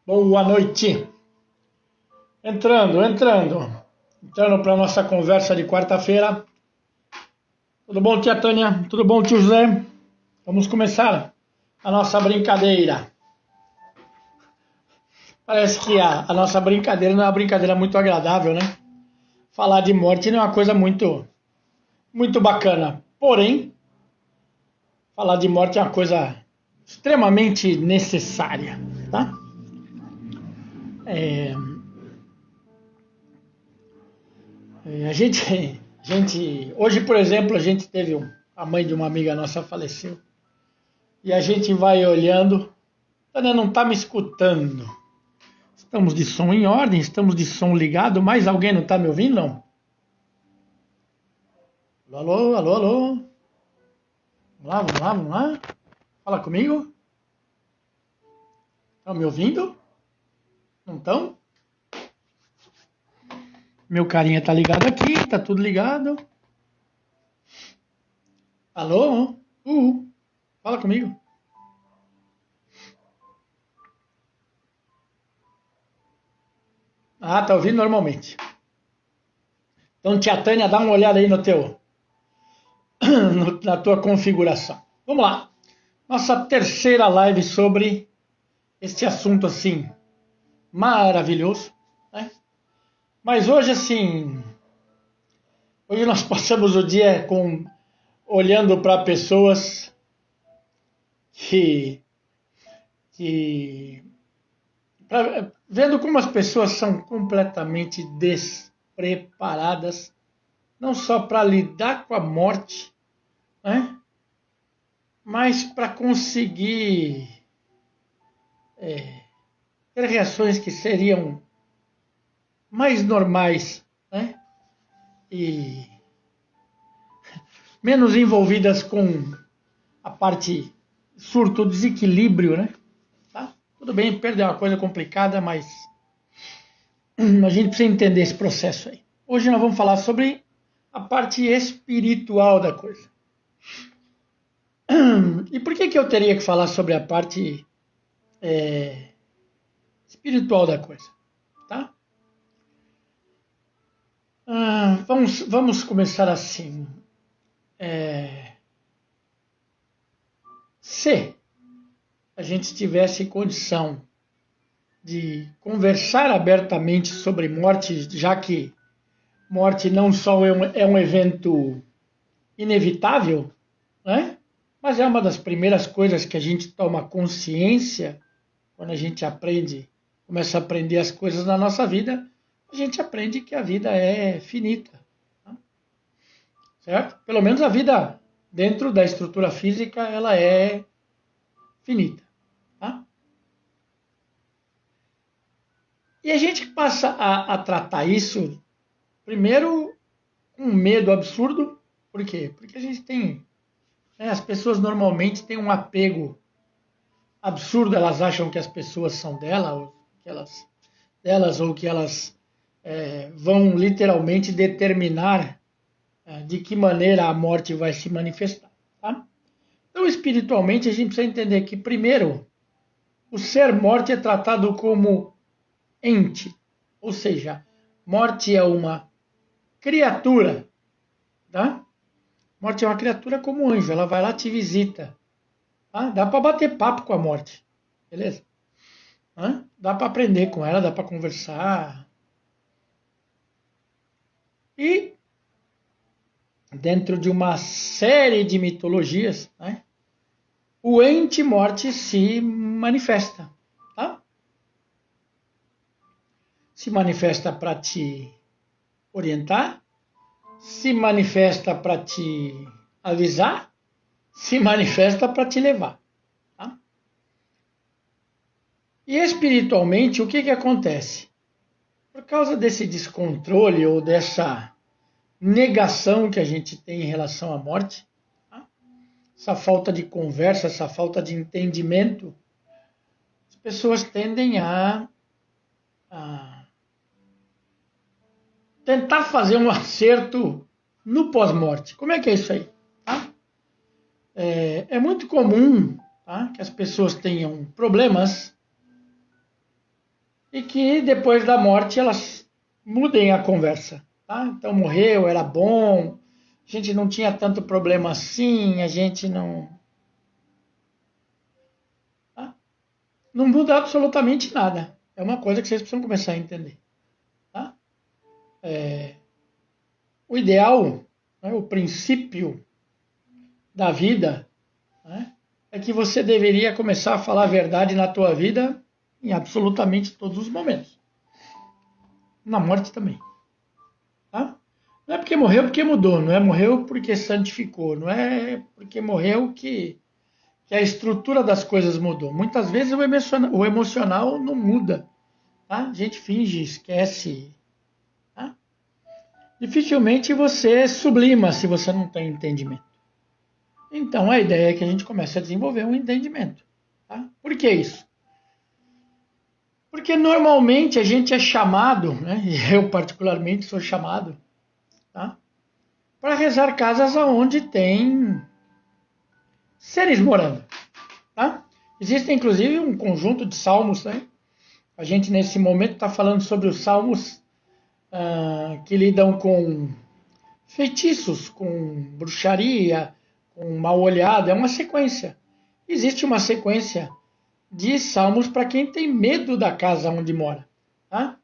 Boa noite. Entrando para a nossa conversa de quarta-feira. Tudo bom, tia Tânia? Tudo bom, tio José? Vamos começar a nossa brincadeira. Parece que a nossa brincadeira não é uma brincadeira muito agradável, né? Falar de morte não é uma coisa muito bacana. Porém, falar de morte é uma coisa extremamente necessária, tá? Hoje, por exemplo, a gente teve a mãe de uma amiga nossa faleceu. E a gente vai olhando. Tânia não está me escutando. Estamos de som em ordem, estamos de som ligado. Mais alguém não está me ouvindo, não? Alô, alô, alô. Vamos lá. Fala comigo. Estão me ouvindo? Não estão? Meu carinha tá ligado aqui, tá tudo ligado. Alô? Fala comigo. Ah, tá ouvindo normalmente. Então, tia Tânia, dá uma olhada aí na tua configuração. Vamos lá. Nossa terceira live sobre este assunto assim maravilhoso, né? Mas hoje hoje nós passamos o dia olhando para pessoas vendo como as pessoas são completamente despreparadas, não só para lidar com a morte, né? Mas para conseguir ter reações que seriam mais normais, né? E menos envolvidas com a parte surto, desequilíbrio, né? Tá? Tudo bem, perder é uma coisa complicada, mas a gente precisa entender esse processo aí. Hoje nós vamos falar sobre a parte espiritual da coisa. E por que eu teria que falar sobre a parte espiritual da coisa? Tá? Vamos começar assim. Se a gente tivesse condição de conversar abertamente sobre morte, já que morte não só é um evento inevitável, né? Mas é uma das primeiras coisas que a gente toma consciência quando a gente começa a aprender as coisas na nossa vida, a gente aprende que a vida é finita, tá? Certo? Pelo menos a vida dentro da estrutura física, ela é finita, tá? E a gente passa a tratar isso, primeiro, com um medo absurdo. Por quê? Porque a gente tem... As pessoas normalmente têm um apego absurdo, elas acham que as pessoas são delas, ou que elas vão literalmente determinar de que maneira a morte vai se manifestar. Tá? Então, espiritualmente, a gente precisa entender que, primeiro, o ser morte é tratado como ente, ou seja, morte é uma criatura, tá? Morte é uma criatura como um anjo, ela vai lá te visita. Tá? Dá para bater papo com a morte, beleza? Dá para aprender com ela, dá para conversar. E dentro de uma série de mitologias, né, o ente morte se manifesta. Tá? Se manifesta para te orientar, se manifesta para te avisar, se manifesta para te levar. Tá? E espiritualmente, o que acontece? Por causa desse descontrole ou dessa negação que a gente tem em relação à morte, tá? Essa falta de conversa, essa falta de entendimento, as pessoas tendem a tentar fazer um acerto no pós-morte. Como é que é isso aí? Tá? É muito comum, tá, que as pessoas tenham problemas e que depois da morte elas mudem a conversa. Tá? Então morreu, era bom, a gente não tinha tanto problema assim, a gente não... Tá? Não muda absolutamente nada. É uma coisa que vocês precisam começar a entender. Tá? O ideal, né, o princípio da vida, né, é que você deveria começar a falar a verdade na tua vida em absolutamente todos os momentos. Na morte também. Tá? Não é porque morreu porque mudou, não é morreu porque santificou, não é porque morreu que a estrutura das coisas mudou. Muitas vezes o emocional não muda. Tá? A gente finge, esquece. Tá? Dificilmente você sublima se você não tem entendimento. Então a ideia é que a gente comece a desenvolver um entendimento. Tá? Por que isso? Porque normalmente a gente é chamado, né, e eu particularmente sou chamado, tá, para rezar casas onde tem seres morando. Tá? Existe inclusive um conjunto de salmos, né? A gente nesse momento está falando sobre os salmos que lidam com feitiços, com bruxaria, com mal olhado, é uma sequência. Existe uma sequência de salmos para quem tem medo da casa onde mora. Tá?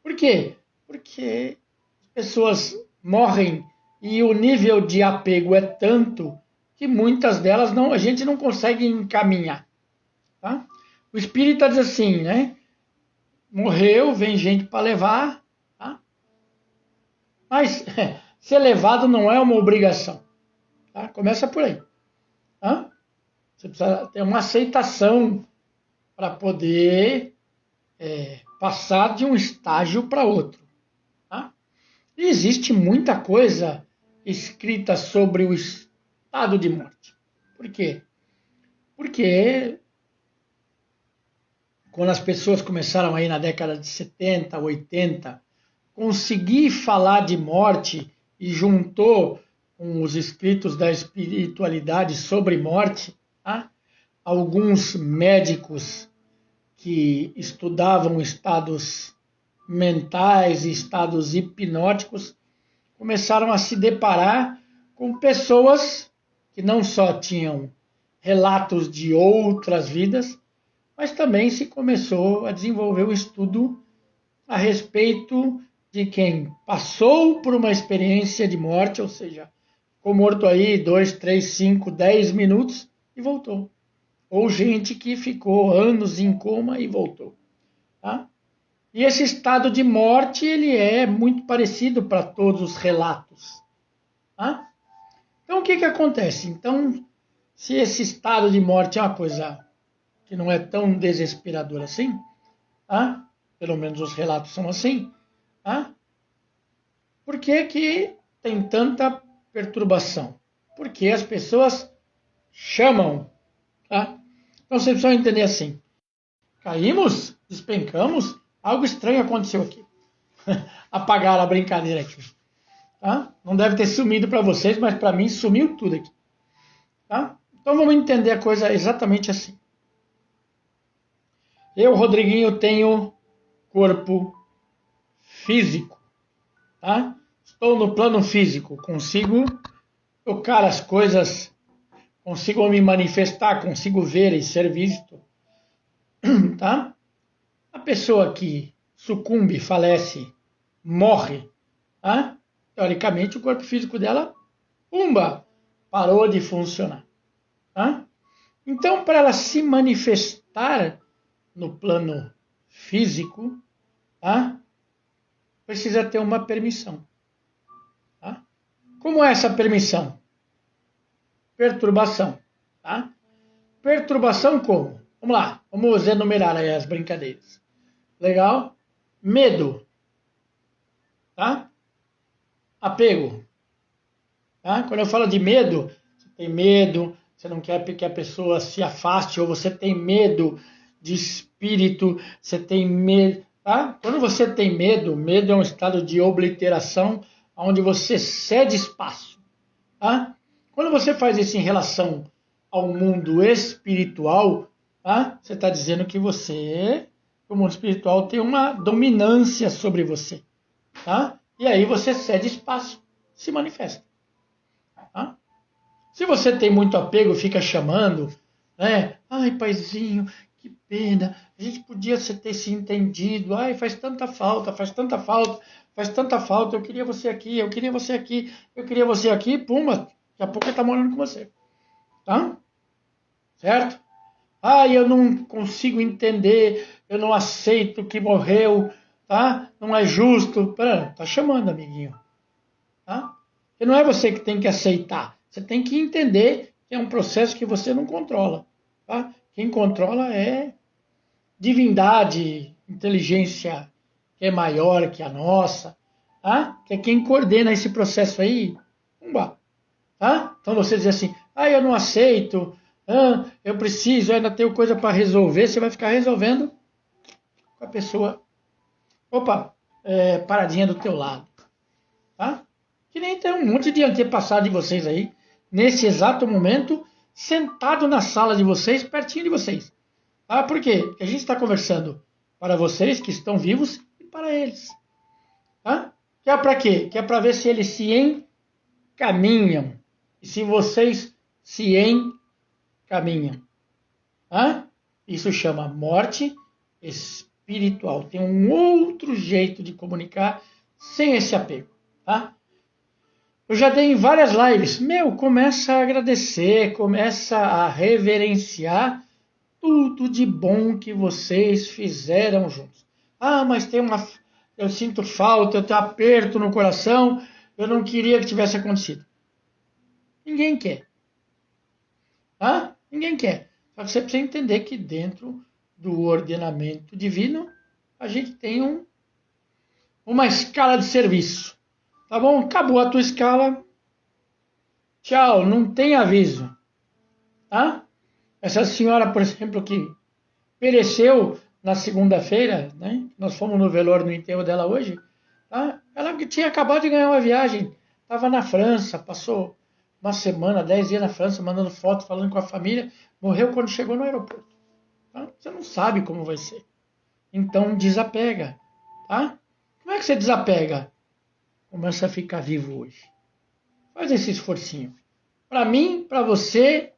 Por quê? Porque as pessoas morrem e o nível de apego é tanto que muitas delas a gente não consegue encaminhar. Tá? O espírita diz assim, né? Morreu, vem gente para levar, tá? Mas ser levado não é uma obrigação. Tá? Começa por aí. Tá? Você precisa ter uma aceitação para poder passar de um estágio para outro. Tá? E existe muita coisa escrita sobre o estado de morte. Por quê? Porque quando as pessoas começaram aí na década de 70, 80, conseguir falar de morte e juntou com os escritos da espiritualidade sobre morte, tá? Alguns médicos que estudavam estados mentais e estados hipnóticos começaram a se deparar com pessoas que não só tinham relatos de outras vidas, mas também se começou a desenvolver o estudo a respeito de quem passou por uma experiência de morte, ou seja, ficou morto aí 2, 3, 5, 10 minutos e voltou. Ou gente que ficou anos em coma e voltou. Tá? E esse estado de morte ele é muito parecido para todos os relatos. Tá? Então o que acontece? Então, se esse estado de morte é uma coisa que não é tão desesperadora assim, tá? Pelo menos os relatos são assim, tá? Por que tem tanta perturbação? Porque as pessoas chamam. Tá? Então vocês precisam entender assim. Caímos, despencamos, algo estranho aconteceu aqui. Apagaram a brincadeira aqui. Tá? Não deve ter sumido para vocês, mas para mim sumiu tudo aqui. Tá? Então vamos entender a coisa exatamente assim. Eu, Rodriguinho, tenho corpo físico. Tá? Estou no plano físico, consigo tocar as coisas, consigo me manifestar, consigo ver e ser visto. Tá? A pessoa que sucumbe, falece, morre, tá? Teoricamente o corpo físico dela, pumba, parou de funcionar. Tá? Então, para ela se manifestar no plano físico, tá? Precisa ter uma permissão. Tá? Como é essa permissão? Perturbação. Tá? Perturbação como? Vamos lá, vamos enumerar aí as brincadeiras. Legal? Medo. Tá? Apego. Tá? Quando eu falo de medo, você tem medo, você não quer que a pessoa se afaste, ou você tem medo de espírito, você tem medo. Tá? Quando você tem medo, medo é um estado de obliteração, onde você cede espaço. Tá? Quando você faz isso em relação ao mundo espiritual, tá? Você está dizendo que você o mundo espiritual tem uma dominância sobre você, tá? E aí você cede espaço, se manifesta, tá? Se você tem muito apego, fica chamando, né? Ai, paizinho, que pena, a gente podia ter se entendido, ai, faz tanta falta, faz tanta falta, faz tanta falta, eu queria você aqui, eu queria você aqui, eu queria você aqui, pumba, daqui a pouco ele tá morando com você, tá? Certo? Ah, eu não consigo entender, eu não aceito que morreu, tá? Não é justo. Pera, tá chamando, amiguinho, tá? Porque não é você que tem que aceitar. Você tem que entender que é um processo que você não controla, tá? Quem controla é divindade, inteligência que é maior que a nossa, tá? Que é quem coordena esse processo aí. Vamos, tá? Então você diz assim, ah, eu não aceito, eu preciso, eu ainda tenho coisa para resolver, você vai ficar resolvendo com a pessoa, opa, paradinha do teu lado, tá? Que nem tem um monte de antepassado de vocês aí, nesse exato momento, sentado na sala de vocês, pertinho de vocês. Tá? Por quê? Porque a gente está conversando para vocês que estão vivos e para eles. Tá? Que é para quê? Que é para ver se eles se encaminham. E se vocês se encaminham. Tá? Isso chama morte espiritual. Tem um outro jeito de comunicar sem esse apego. Tá? Eu já dei em várias lives. Começa a agradecer, começa a reverenciar tudo de bom que vocês fizeram juntos. Ah, mas eu sinto falta, eu tenho aperto no coração, eu não queria que tivesse acontecido. Ninguém quer. Tá? Ninguém quer. Só que você precisa entender que dentro do ordenamento divino, a gente tem uma escala de serviço. Tá bom? Acabou a tua escala. Tchau, não tem aviso. Tá? Essa senhora, por exemplo, que pereceu na segunda-feira, né? Nós fomos no velório, no enterro dela hoje. Tá? Ela que tinha acabado de ganhar uma viagem. Estava na França, passou uma semana, 10 dias na França, mandando foto, falando com a família. Morreu quando chegou no aeroporto. Tá? Você não sabe como vai ser. Então, desapega. Tá? Como é que você desapega? Começa a ficar vivo hoje. Faz esse esforcinho. Para mim, para você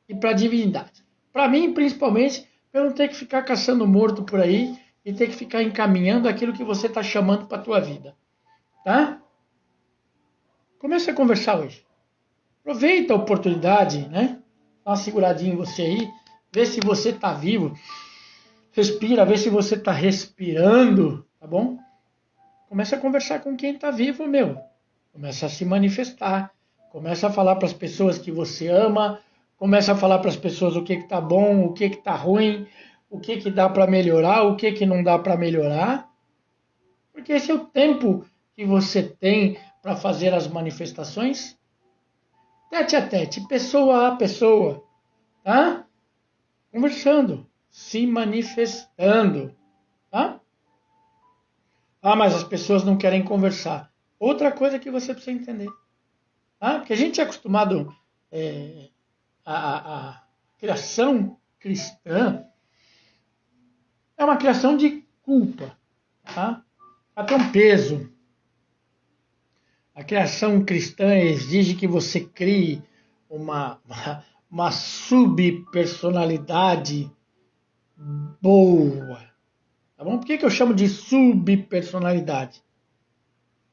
e para a divindade. Para mim, principalmente, para não ter que ficar caçando morto por aí e ter que ficar encaminhando aquilo que você está chamando para a tua vida. Tá? Comece a conversar hoje. Aproveita a oportunidade, né? Dá uma seguradinha em você aí. Vê se você está vivo. Respira, vê se você está respirando, tá bom? Começa a conversar com quem está vivo, Começa a se manifestar. Começa a falar para as pessoas que você ama. Começa a falar para as pessoas o que está bom, o que está ruim, o que dá para melhorar, o que não dá para melhorar. Porque esse é o tempo que você tem para fazer as manifestações. Tete a tete, pessoa a pessoa. Tá? Conversando, se manifestando. Tá? Ah, mas as pessoas não querem conversar. Outra coisa que você precisa entender. Tá? Porque a gente é acostumado... A criação cristã é uma criação de culpa. Tá? Ela tem um peso. A criação cristã exige que você crie uma subpersonalidade boa. Tá bom? Por que eu chamo de subpersonalidade?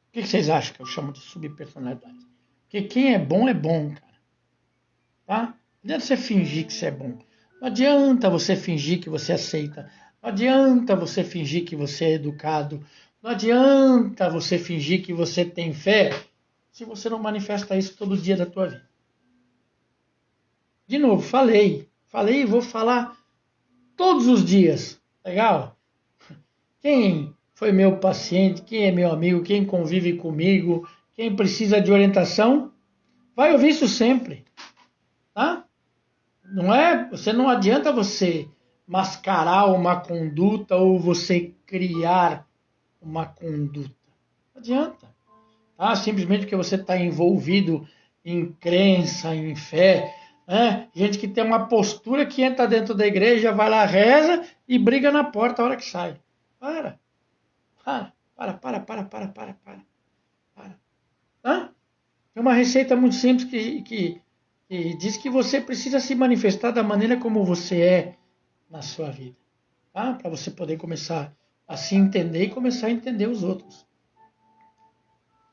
Por que vocês acham que eu chamo de subpersonalidade? Porque quem é bom, cara. Tá? Não adianta você fingir que você é bom. Não adianta você fingir que você aceita. Não adianta você fingir que você é educado. Não adianta você fingir que você tem fé se você não manifesta isso todo dia da tua vida. De novo, falei e vou falar todos os dias. Legal? Quem foi meu paciente, quem é meu amigo, quem convive comigo, quem precisa de orientação, vai ouvir isso sempre. Tá? Não adianta você mascarar uma conduta ou você criar uma conduta. Não adianta. Tá? Simplesmente porque você está envolvido em crença, em fé, né? Gente que tem uma postura que entra dentro da igreja, vai lá, reza e briga na porta a hora que sai. Para. Tá? É uma receita muito simples que diz que você precisa se manifestar da maneira como você é na sua vida. Tá? Para você poder começar a se entender e começar a entender os outros.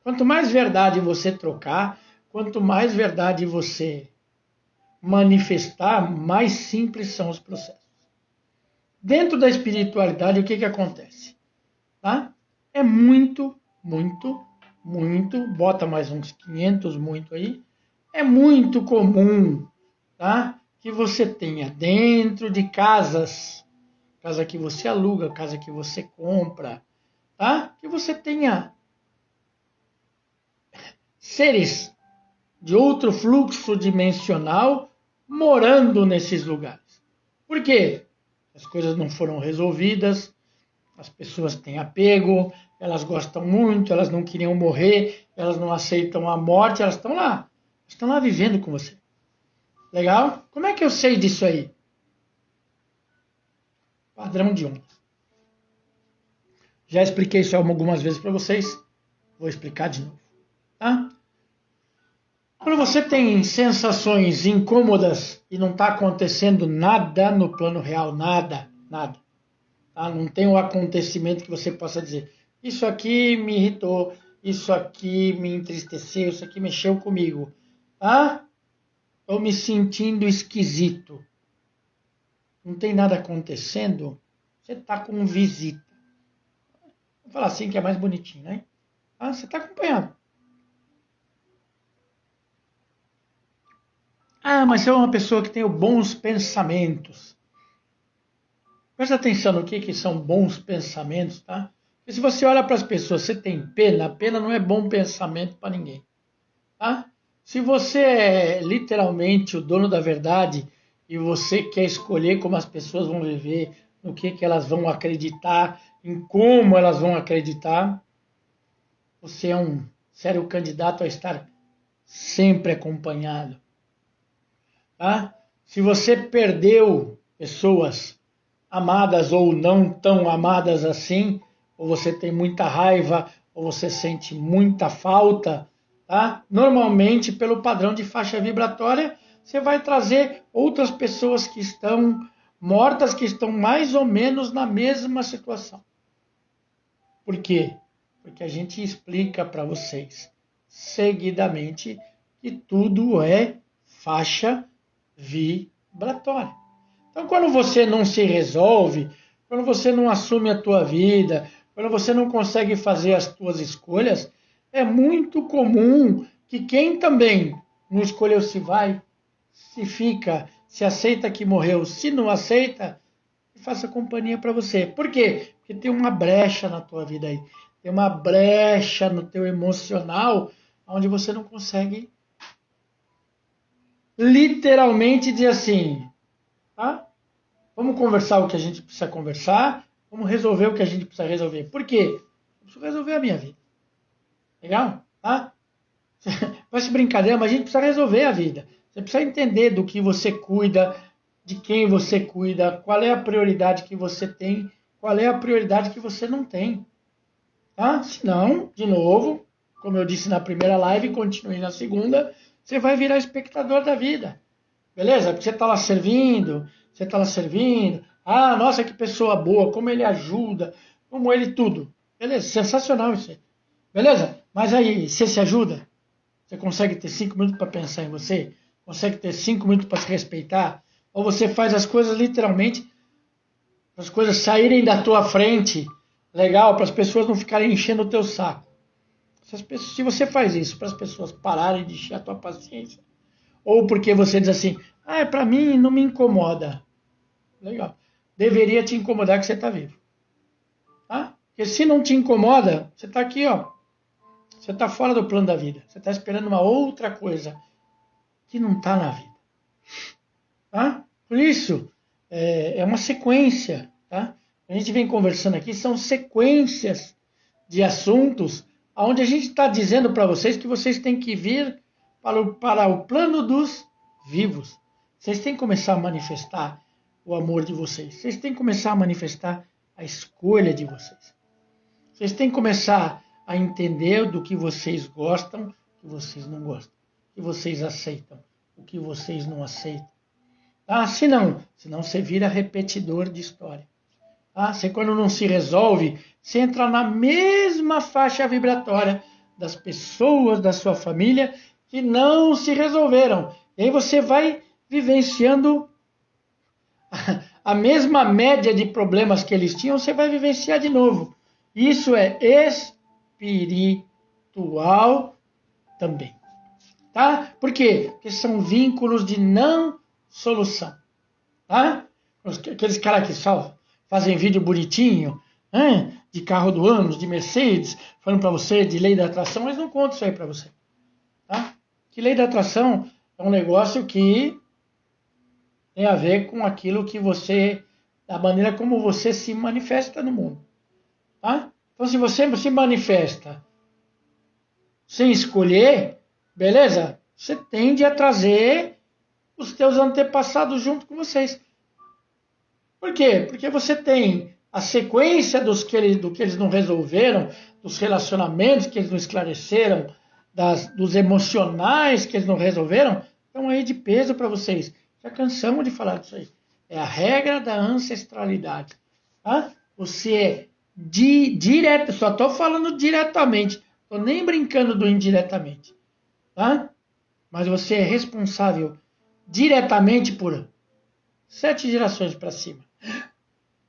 Quanto mais verdade você trocar, quanto mais verdade você manifestar, mais simples são os processos. Dentro da espiritualidade, o que acontece? Tá? É muito, bota mais uns 500 muito aí, é muito comum, tá? Que você tenha dentro de casas, casa que você aluga, casa que você compra, tá? Que você tenha seres de outro fluxo dimensional morando nesses lugares. Por quê? As coisas não foram resolvidas, as pessoas têm apego, elas gostam muito, elas não queriam morrer, elas não aceitam a morte, elas estão lá vivendo com você. Legal? Como é que eu sei disso aí? Padrão de ondas. Já expliquei isso algumas vezes para vocês, vou explicar de novo. Tá? Quando você tem sensações incômodas e não está acontecendo nada no plano real, nada. Tá? Não tem um acontecimento que você possa dizer, isso aqui me irritou, isso aqui me entristeceu, isso aqui mexeu comigo. Tá? Estou me sentindo esquisito. Não tem nada acontecendo, você está com visita. Vou falar assim que é mais bonitinho, né? Ah, você está acompanhando. Ah, mas eu sou uma pessoa que tem bons pensamentos. Presta atenção no que são bons pensamentos, tá? Porque se você olha para as pessoas, você tem pena, pena não é bom pensamento para ninguém. Tá? Se você é literalmente o dono da verdade e você quer escolher como as pessoas vão viver, no que elas vão acreditar, em como elas vão acreditar, você é um sério candidato a estar sempre acompanhado. Tá? Se você perdeu pessoas amadas ou não tão amadas assim, ou você tem muita raiva, ou você sente muita falta, tá? Normalmente, pelo padrão de faixa vibratória, você vai trazer outras pessoas que estão mortas, que estão mais ou menos na mesma situação. Por quê? Porque a gente explica para vocês seguidamente que tudo é faixa vibratória. Então, quando você não se resolve, quando você não assume a tua vida, quando você não consegue fazer as tuas escolhas, é muito comum que quem também não escolheu se vai, se fica, se aceita que morreu, se não aceita, faça companhia para você. Por quê? Porque tem uma brecha na tua vida aí. Tem uma brecha no teu emocional onde você não consegue literalmente dizer assim, tá? Vamos conversar o que a gente precisa conversar, vamos resolver o que a gente precisa resolver. Por quê? Eu preciso resolver a minha vida. Legal? Tá? Parece brincadeira, mas a gente precisa resolver a vida. Você precisa entender do que você cuida, de quem você cuida, qual é a prioridade que você tem, qual é a prioridade que você não tem. Tá? Senão, de novo, como eu disse na primeira live, continue na segunda, você vai virar espectador da vida. Beleza? Porque você está lá servindo, você está lá servindo. Ah, nossa, que pessoa boa, como ele ajuda, como ele tudo. Beleza, sensacional isso aí. Beleza? Mas aí, você se ajuda? Você consegue ter 5 minutos para pensar em você? Consegue ter 5 minutos para se respeitar? Ou você faz as coisas literalmente, as coisas saírem da tua frente, legal, para as pessoas não ficarem enchendo o teu saco. Se você faz isso para as pessoas pararem de encher a tua paciência, ou porque você diz assim, ah, para mim não me incomoda. Legal. Deveria te incomodar que você está vivo. Tá? Porque se não te incomoda, você está aqui, ó. Você está fora do plano da vida. Você está esperando uma outra coisa que não está na vida. Tá? Por isso, é uma sequência. Tá? A gente vem conversando aqui, são sequências de assuntos onde a gente está dizendo para vocês que vocês têm que vir para o plano dos vivos. Vocês têm que começar a manifestar o amor de vocês. Vocês têm que começar a manifestar a escolha de vocês. Vocês têm que começar a entender do que vocês gostam, o que vocês não gostam, o que vocês aceitam, o que vocês não aceitam. Ah, senão você vira repetidor de história. Ah, você quando não se resolve, você entra na mesma faixa vibratória das pessoas da sua família que não se resolveram. E aí você vai vivenciando a mesma média de problemas que eles tinham, você vai vivenciar de novo. Isso é espiritual também. Tá? Por quê? Porque são vínculos de não solução. Tá? Aqueles caras que só fazem vídeo bonitinho, de carro do ano, de Mercedes, falando para você de lei da atração, mas não conto isso aí para você. Tá? Que lei da atração é um negócio que tem a ver com aquilo que você, da maneira como você se manifesta no mundo. Tá? Então, se você se manifesta sem escolher, beleza? Você tende a trazer os teus antepassados junto com vocês. Por quê? Porque você tem a sequência do que eles não resolveram, dos relacionamentos que eles não esclareceram, dos emocionais que eles não resolveram, estão aí de peso para vocês. Já cansamos de falar disso aí. É a regra da ancestralidade. Tá? Você é direto, só estou falando diretamente, estou nem brincando do indiretamente. Tá? Mas você é responsável diretamente por 7 gerações para cima.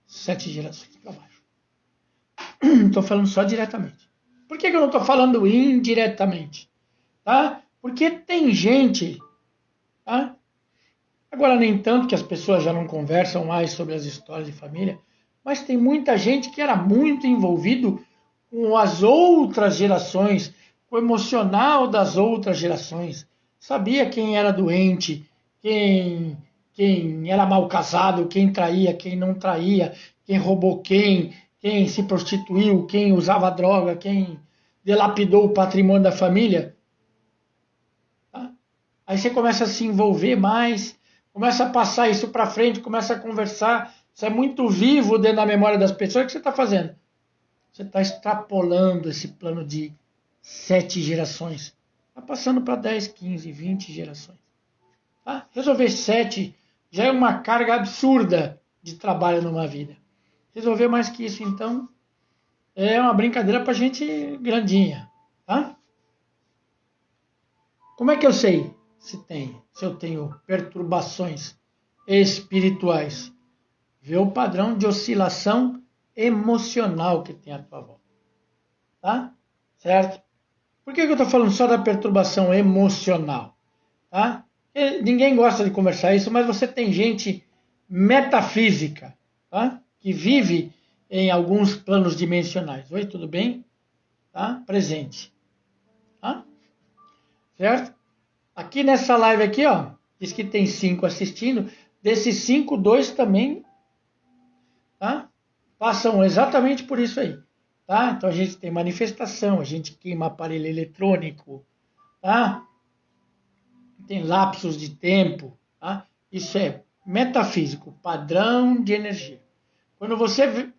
7 gerações para baixo. Estou falando só diretamente. Por que eu não estou falando indiretamente? Tá? Porque tem gente... Tá? Agora, nem tanto que as pessoas já não conversam mais sobre as histórias de família, mas tem muita gente que era muito envolvido com as outras gerações, com o emocional das outras gerações. Sabia quem era doente, quem era mal casado, quem traía, quem não traía, quem roubou quem se prostituiu, quem usava droga, quem dilapidou o patrimônio da família. Tá? Aí você começa a se envolver mais, começa a passar isso para frente, começa a conversar. Isso é muito vivo dentro da memória das pessoas. O que você está fazendo? Você está extrapolando esse plano de 7 gerações. Está passando para 10, 15, 20 gerações. Tá? Resolver 7 já é uma carga absurda de trabalho numa vida. Resolver mais que isso, então, é uma brincadeira para gente grandinha. Tá? Como é que eu sei se eu tenho perturbações espirituais? Vê o padrão de oscilação emocional que tem à tua volta. Tá? Certo? Por que eu estou falando só da perturbação emocional? Tá? Ninguém gosta de conversar isso, mas você tem gente metafísica, tá? Que vive em alguns planos dimensionais. Oi, tudo bem? Tá? Presente. Tá? Certo? Aqui nessa live aqui, ó, diz que tem 5 assistindo. Desses 5, 2 também, tá? Passam exatamente por isso aí. Tá? Então a gente tem manifestação, a gente queima aparelho eletrônico, tá? Tem lapsos de tempo, tá? Isso é metafísico, padrão de energia. Quando você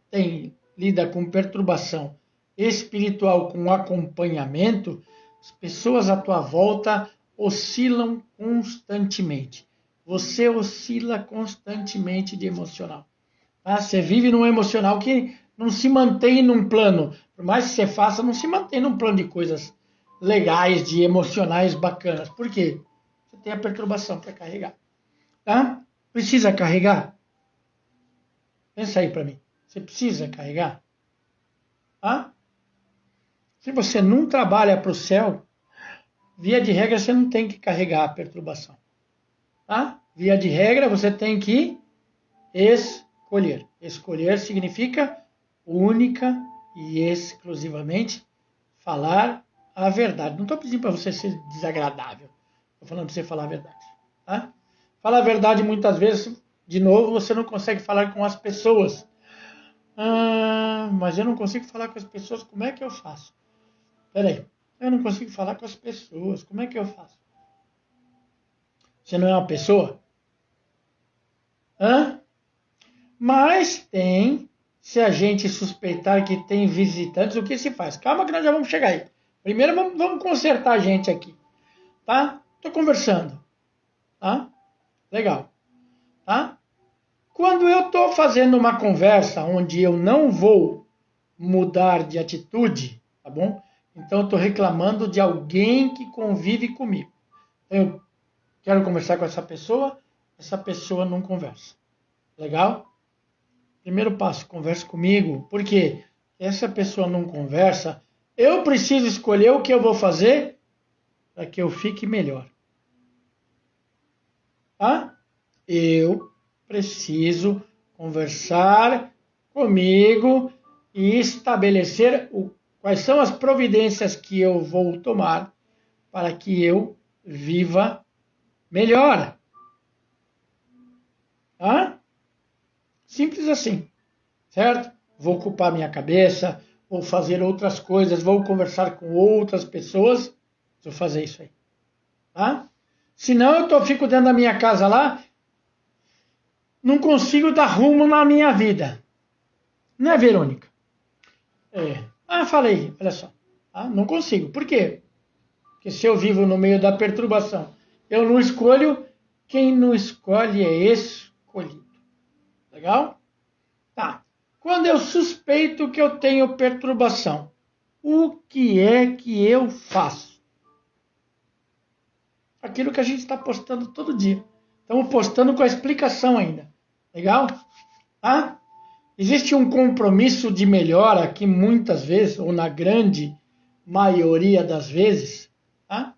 lida com perturbação espiritual com acompanhamento, as pessoas à tua volta oscilam constantemente. Você oscila constantemente de emocional. Tá? Você vive num emocional que não se mantém num plano. Por mais que você faça, não se mantém num plano de coisas legais, de emocionais bacanas. Por quê? Você tem a perturbação para carregar. Tá? Precisa carregar? Pensa aí para mim. Você precisa carregar? Tá? Se você não trabalha para o céu, via de regra você não tem que carregar a perturbação. Tá? Via de regra você tem que escolher. Escolher significa única e exclusivamente falar a verdade. Não estou pedindo para você ser desagradável. Estou falando para você falar a verdade. Tá? Falar a verdade muitas vezes, de novo, você não consegue falar com as pessoas. Mas eu não consigo falar com as pessoas, como é que eu faço? Peraí, eu não consigo falar com as pessoas, como é que eu faço? Você não é uma pessoa? Hã? Mas tem, se a gente suspeitar que tem visitantes, o que se faz? Calma que nós já vamos chegar aí. Primeiro vamos consertar a gente aqui, tá? Tô conversando, tá? Legal, tá? Quando eu tô fazendo uma conversa onde eu não vou mudar de atitude, tá bom? Então eu tô reclamando de alguém que convive comigo. Eu quero conversar com essa pessoa não conversa. Legal? Primeiro passo, converse comigo. Por quê? Essa pessoa não conversa, eu preciso escolher o que eu vou fazer para que eu fique melhor. Tá? Eu preciso conversar comigo e estabelecer quais são as providências que eu vou tomar para que eu viva melhor. Tá? Simples assim, certo? Vou ocupar minha cabeça, vou fazer outras coisas, vou conversar com outras pessoas, vou fazer isso aí, tá? Senão eu fico dentro da minha casa lá, não consigo dar rumo na minha vida. Não é, Verônica? É. Falei, olha só. Tá? Não consigo. Por quê? Porque se eu vivo no meio da perturbação, eu não escolho, quem não escolhe é escolhido. Legal? Tá. Quando eu suspeito que eu tenho perturbação, o que é que eu faço? Aquilo que a gente está postando todo dia. Estamos postando com a explicação ainda. Legal? Tá? Existe um compromisso de melhora que muitas vezes, ou na grande maioria das vezes, tá?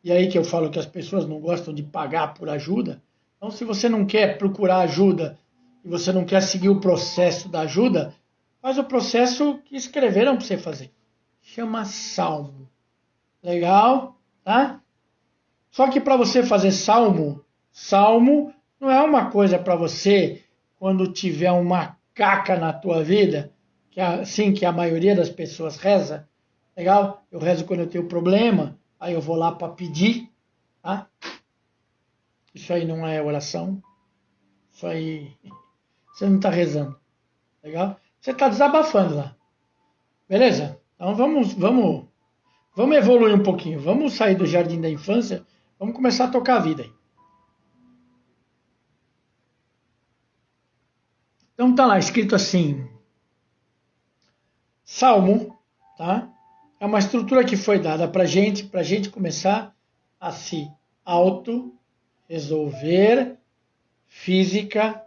E aí que eu falo que as pessoas não gostam de pagar por ajuda. Então, se você não quer procurar ajuda e você não quer seguir o processo da ajuda, faz o processo que escreveram para você fazer. Chama salmo. Legal? Tá? Só que para você fazer salmo não é uma coisa para você quando tiver uma caca na tua vida, que é assim que a maioria das pessoas reza. Legal? Eu rezo quando eu tenho problema, aí eu vou lá para pedir, tá? Isso aí não é oração. Isso aí você não está rezando. Legal? Você está desabafando lá. Beleza? Então vamos evoluir um pouquinho. Vamos sair do jardim da infância. Vamos começar a tocar a vida aí. Então tá lá escrito assim, Salmo, tá? É uma estrutura que foi dada para gente começar a se auto-resolver física,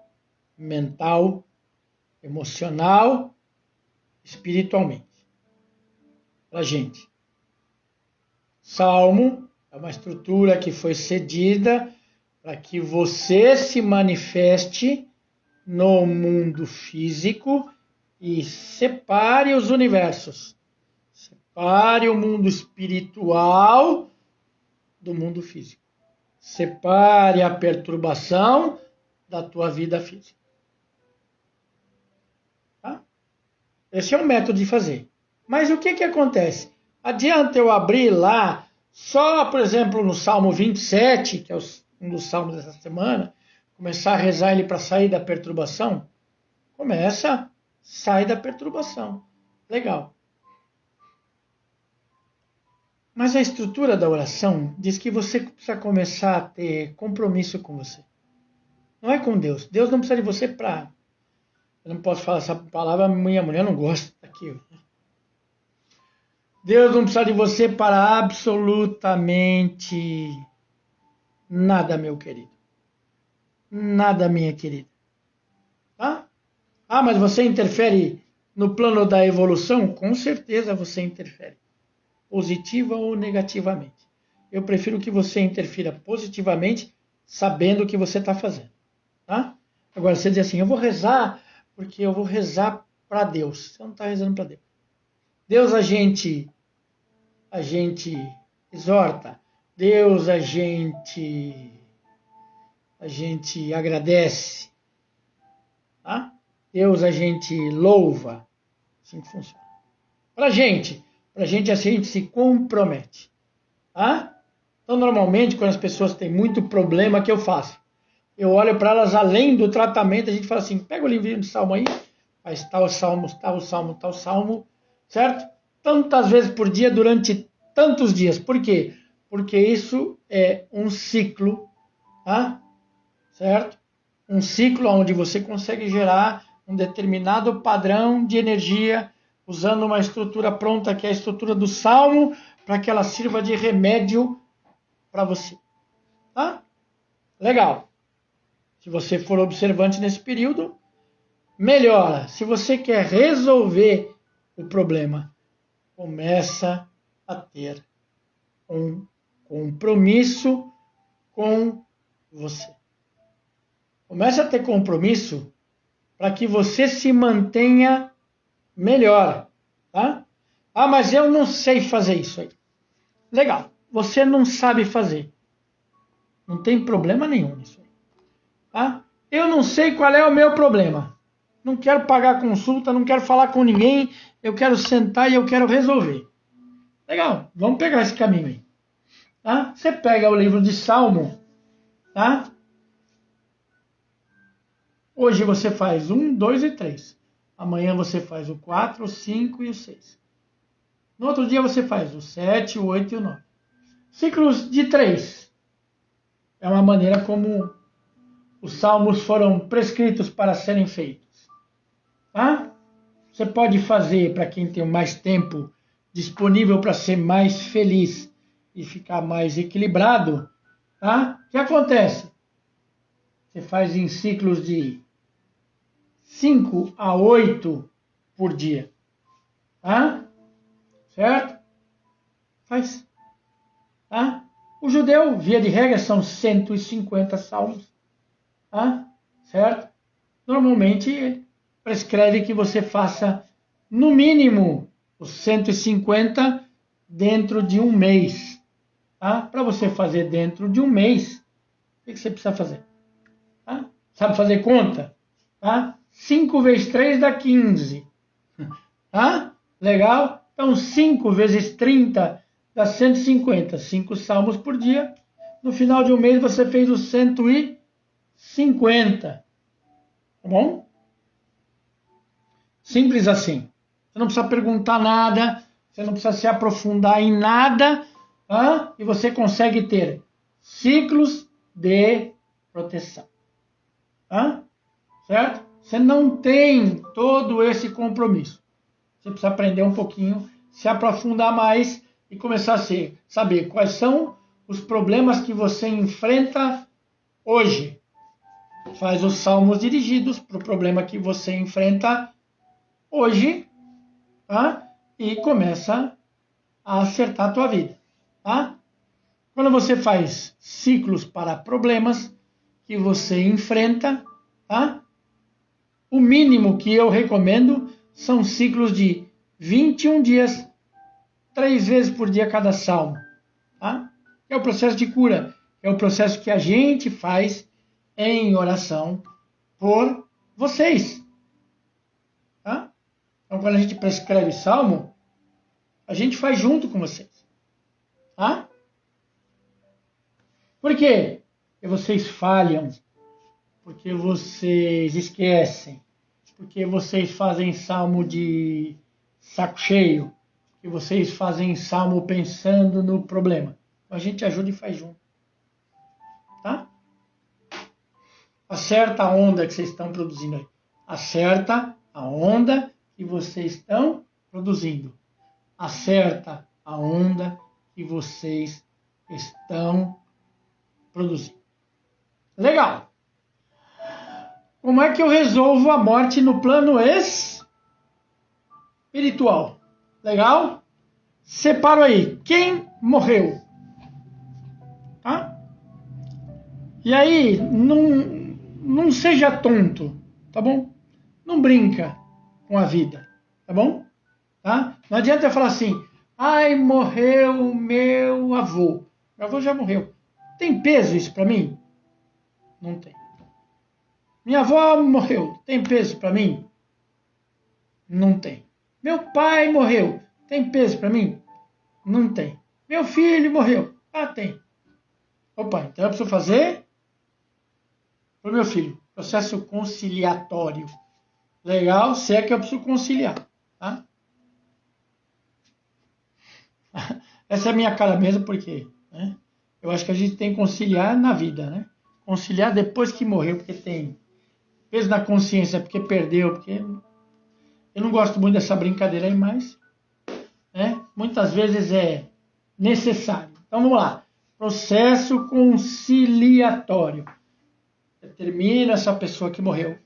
mental, emocional, espiritualmente. Para gente. Salmo é uma estrutura que foi cedida para que você se manifeste no mundo físico e separe os universos. Separe o mundo espiritual do mundo físico. Separe a perturbação da tua vida física. Tá? Esse é um método de fazer. Mas o que acontece? Adianta eu abrir lá, só, por exemplo, no Salmo 27, que é um dos salmos dessa semana, começar a rezar ele para sair da perturbação? Começa, sai da perturbação. Legal. Mas a estrutura da oração diz que você precisa começar a ter compromisso com você. Não é com Deus. Deus não precisa de você para... Eu não posso falar essa palavra, minha mulher não gosta daquilo. Deus não precisa de você para absolutamente nada, meu querido. Nada, minha querida. Tá? Mas você interfere no plano da evolução? Com certeza você interfere. Positiva ou negativamente. Eu prefiro que você interfira positivamente, sabendo o que você está fazendo. Tá? Agora, você diz assim, eu vou rezar, porque eu vou rezar para Deus. Você não está rezando para Deus. Deus a gente exorta. Deus a gente agradece. Tá? Deus a gente louva. Assim que funciona. Para a gente assim, a gente se compromete. Tá? Então, normalmente, quando as pessoas têm muito problema, o que eu faço? eu olho para elas além do tratamento, a gente fala assim, pega o livrinho de salmo aí, faz tal salmo, tal salmo, tal salmo, certo? Tantas vezes por dia, durante tantos dias. Por quê? Porque isso é um ciclo, tá? Certo? Um ciclo onde você consegue gerar um determinado padrão de energia usando uma estrutura pronta, que é a estrutura do salmo, para que ela sirva de remédio para você. Tá? Legal. Se você for observante nesse período, melhora. Se você quer resolver o problema, começa a ter um compromisso com você. Comece a ter compromisso para que você se mantenha melhor, tá? Ah, mas eu não sei fazer isso aí. Legal, você não sabe fazer. Não tem problema nenhum nisso aí, tá? Eu não sei qual é o meu problema. Não quero pagar consulta, não quero falar com ninguém, eu quero sentar e eu quero resolver. Legal, vamos pegar esse caminho aí. Tá? Você pega o livro de Salmo, tá? Hoje você faz 1, 2 e 3. Amanhã você faz o 4, o 5 e o 6. No outro dia você faz o 7, o 8 e o 9. Ciclos de 3. É uma maneira como os salmos foram prescritos para serem feitos. Tá? Você pode fazer, para quem tem mais tempo disponível para ser mais feliz e ficar mais equilibrado, tá? O que acontece? Você faz em ciclos de 5 a 8 por dia. Tá? Certo? Faz. Tá? O judeu, via de regra, são 150 salmos. Tá? Certo? Normalmente, ele prescreve que você faça, no mínimo, os 150 dentro de um mês. Tá? Para você fazer dentro de um mês, o que você precisa fazer? Tá? Sabe fazer conta? Tá? 5 vezes 3 dá 15. Tá? Legal? Então, 5 vezes 30 dá 150. 5 salmos por dia. No final de um mês, você fez os 150. Tá bom? Simples assim. Você não precisa perguntar nada. Você não precisa se aprofundar em nada. Tá? E você consegue ter ciclos de proteção. Tá? Certo? Você não tem todo esse compromisso. Você precisa aprender um pouquinho, se aprofundar mais e começar a saber quais são os problemas que você enfrenta hoje. Faz os salmos dirigidos para o problema que você enfrenta hoje, tá? E começa a acertar a tua vida, tá? Quando você faz ciclos para problemas que você enfrenta, tá? O mínimo que eu recomendo são ciclos de 21 dias, 3 vezes por dia cada salmo. Tá? É o processo de cura. É o processo que a gente faz em oração por vocês. Tá? Então, quando a gente prescreve salmo, a gente faz junto com vocês. Tá? Por quê? Porque vocês falham. Porque vocês esquecem. Porque vocês fazem salmo de saco cheio. Que vocês fazem salmo pensando no problema. A gente ajuda e faz junto. Tá? Acerta a onda que vocês estão produzindo aí. Acerta a onda que vocês estão produzindo. Acerta a onda que vocês estão produzindo. Legal. Como é que eu resolvo a morte no plano espiritual? Legal? Separo aí. Quem morreu? Tá? E aí, não seja tonto, tá bom? Não brinca com a vida, tá bom? Tá? Não adianta eu falar assim, ai, morreu meu avô. Meu avô já morreu. Tem peso isso para mim? Não tem. Minha avó morreu. Tem peso para mim? Não tem. Meu pai morreu. Tem peso para mim? Não tem. Meu filho morreu. Ah, tem. Opa, então eu preciso fazer Para o meu filho. Processo conciliatório. Legal, se é que eu preciso conciliar. Tá? Essa é a minha cara mesmo, porque né, eu acho que a gente tem que conciliar na vida, né? Conciliar depois que morreu, porque tem peso na consciência, porque perdeu, porque... Eu não gosto muito dessa brincadeira aí, mas né, muitas vezes é necessário. Então vamos lá. Processo conciliatório. Determina essa pessoa que morreu.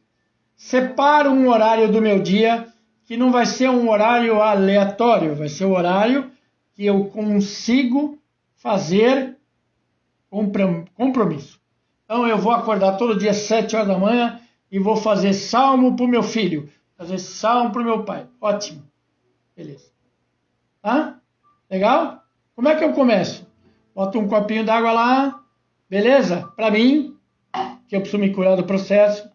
Separa um horário do meu dia que não vai ser um horário aleatório, vai ser o horário que eu consigo fazer compromisso. Então eu vou acordar todo dia às 7 horas da manhã e vou fazer salmo para o meu filho, fazer salmo para o meu pai. Ótimo. Beleza. Tá? Legal? Como é que eu começo? Boto um copinho d'água lá, beleza? Para mim, que eu preciso me curar do processo.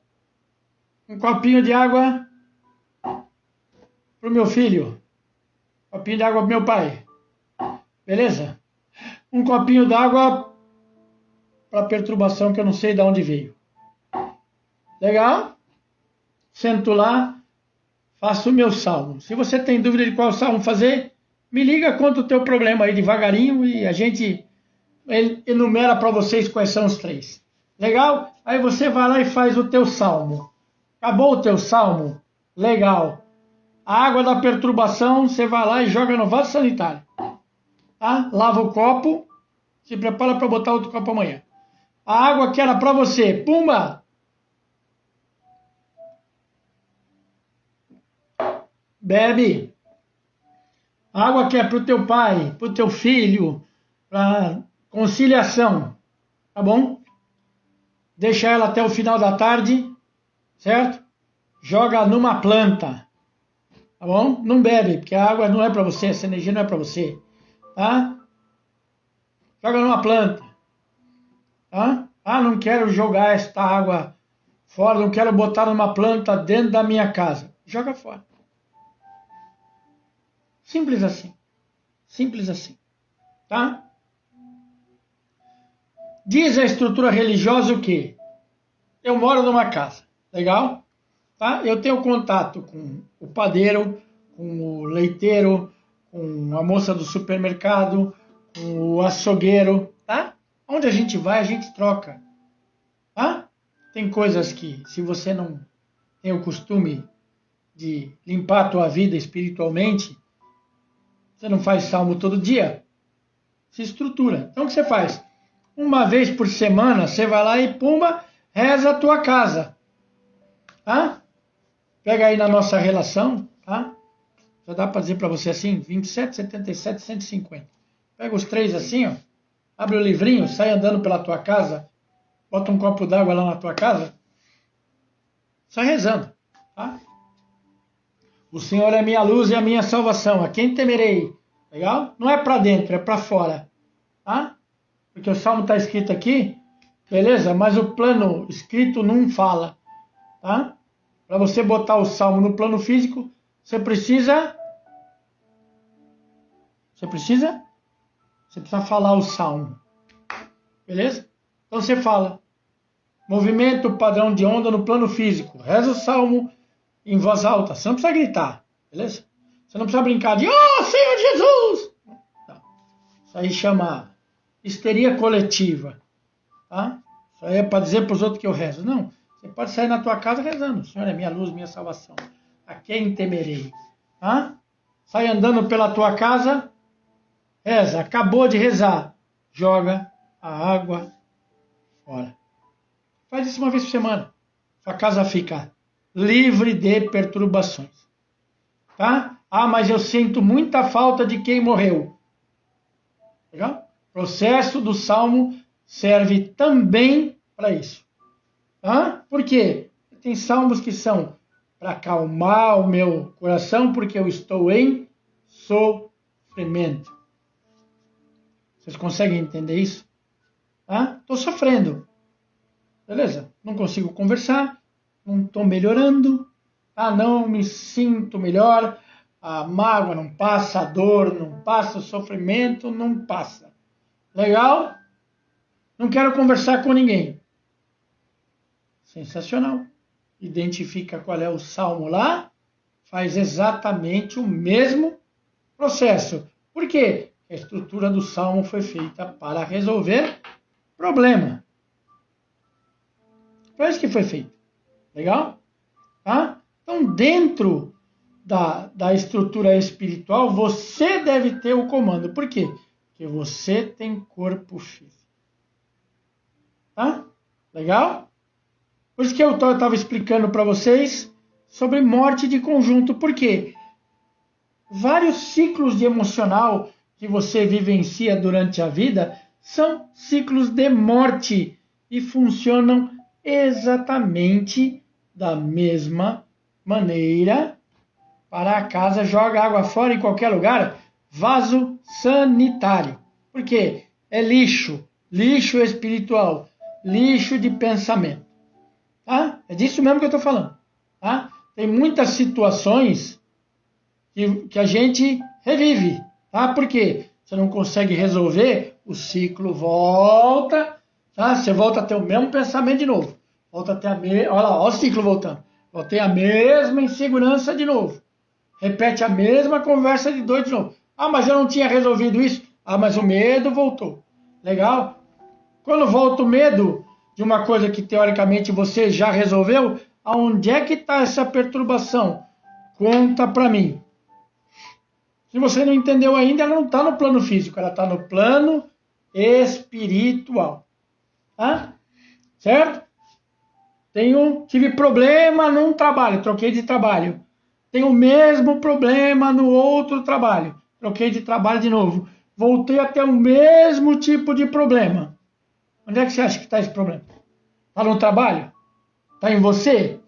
Um copinho de água para o meu filho. Um copinho de água para o meu pai. Beleza? Um copinho d'água para perturbação que eu não sei de onde veio. Legal? Sento lá, faço o meu salmo. Se você tem dúvida de qual salmo fazer, me liga, conta o teu problema aí devagarinho e a gente enumera para vocês quais são os 3. Legal? Aí você vai lá e faz o teu salmo. Acabou o teu salmo? Legal. A água da perturbação, você vai lá e joga no vaso sanitário. Tá? Lava o copo, se prepara para botar outro copo amanhã. A água que era para você, pumba! Bebe. A água que é para o teu pai, para o teu filho, para conciliação, tá bom? Deixa ela até o final da tarde, certo? Joga numa planta, tá bom? Não bebe, porque a água não é para você, essa energia não é para você, tá? Joga numa planta, tá? Ah, não quero jogar esta água fora, não quero botar numa planta dentro da minha casa. Joga fora. Simples assim. Simples assim, tá? Diz a estrutura religiosa o quê? Eu moro numa casa, legal? Tá? Eu tenho contato com o padeiro, com o leiteiro, com a moça do supermercado, com o açougueiro, tá? Onde a gente vai, a gente troca, tá? Tem coisas que, se você não tem o costume de limpar a tua vida espiritualmente, você não faz salmo todo dia, se estrutura. Então o que você faz? Uma vez por semana, você vai lá e pumba, reza a tua casa, tá? Pega aí na nossa relação, tá? Já dá para dizer para você assim, 27, 77, 150. Pega os 3 assim, ó, abre o livrinho, sai andando pela tua casa, bota um copo d'água lá na tua casa, sai rezando, tá? O Senhor é minha luz e a minha salvação, a quem temerei? Legal? Não é para dentro, é para fora, tá? Porque o salmo está escrito aqui, beleza? Mas o plano escrito não fala, tá? Para você botar o salmo no plano físico, você precisa falar o salmo, beleza? Então você fala, movimento padrão de onda no plano físico, reza o salmo em voz alta, você não precisa gritar, beleza? Você não precisa brincar de, oh Senhor Jesus! Não. Isso aí chama histeria coletiva, tá? Isso aí é para dizer para os outros que eu rezo. Não, você pode sair na tua casa rezando, o Senhor é minha luz, minha salvação, a quem temerei, tá? Sai andando pela tua casa, reza, acabou de rezar, joga a água fora. Faz isso uma vez por semana, sua casa fica livre de perturbações, tá? Ah, mas eu sinto muita falta de quem morreu. Legal? O processo do salmo serve também para isso. Tá? Por quê? Tem salmos que são para acalmar o meu coração, porque eu estou em sofrimento. Vocês conseguem entender isso? Estou sofrendo. Beleza? Não consigo conversar, não estou melhorando, não me sinto melhor, a mágoa não passa, a dor não passa, o sofrimento não passa. Legal? Não quero conversar com ninguém. Sensacional. Identifica qual é o salmo lá, faz exatamente o mesmo processo. Por quê? A estrutura do salmo foi feita para resolver problema. Para isso que foi feito. Legal? Tá? Então, dentro da estrutura espiritual, você deve ter o comando. Por quê? Porque você tem corpo físico. Tá? Legal? Por isso que eu estava explicando para vocês sobre morte de conjunto. Por quê? Vários ciclos de emocional que você vivencia durante a vida são ciclos de morte e funcionam exatamente da mesma maneira. Para a casa, joga água fora em qualquer lugar, vaso sanitário. Por quê? É lixo, lixo espiritual, lixo de pensamento. Tá? É disso mesmo que eu estou falando. Tá? Tem muitas situações que a gente revive. Tá? Por quê? Você não consegue resolver, o ciclo volta, tá? Você volta a ter o mesmo pensamento de novo. Volta a ter olha lá, olha o ciclo voltando. Volta a ter a mesma insegurança de novo. Repete a mesma conversa de dois de novo. Ah, mas eu não tinha resolvido isso. Ah, mas o medo voltou. Legal? Quando volta o medo de uma coisa que teoricamente você já resolveu, aonde é que está essa perturbação? Conta para mim. Se você não entendeu ainda, ela não está no plano físico, ela está no plano espiritual. Tá? Certo? Tive problema num trabalho, troquei de trabalho. Tenho o mesmo problema no outro trabalho. Troquei de trabalho de novo. Voltei a ter o mesmo tipo de problema. Onde é que você acha que está esse problema? Está no trabalho? Está em você?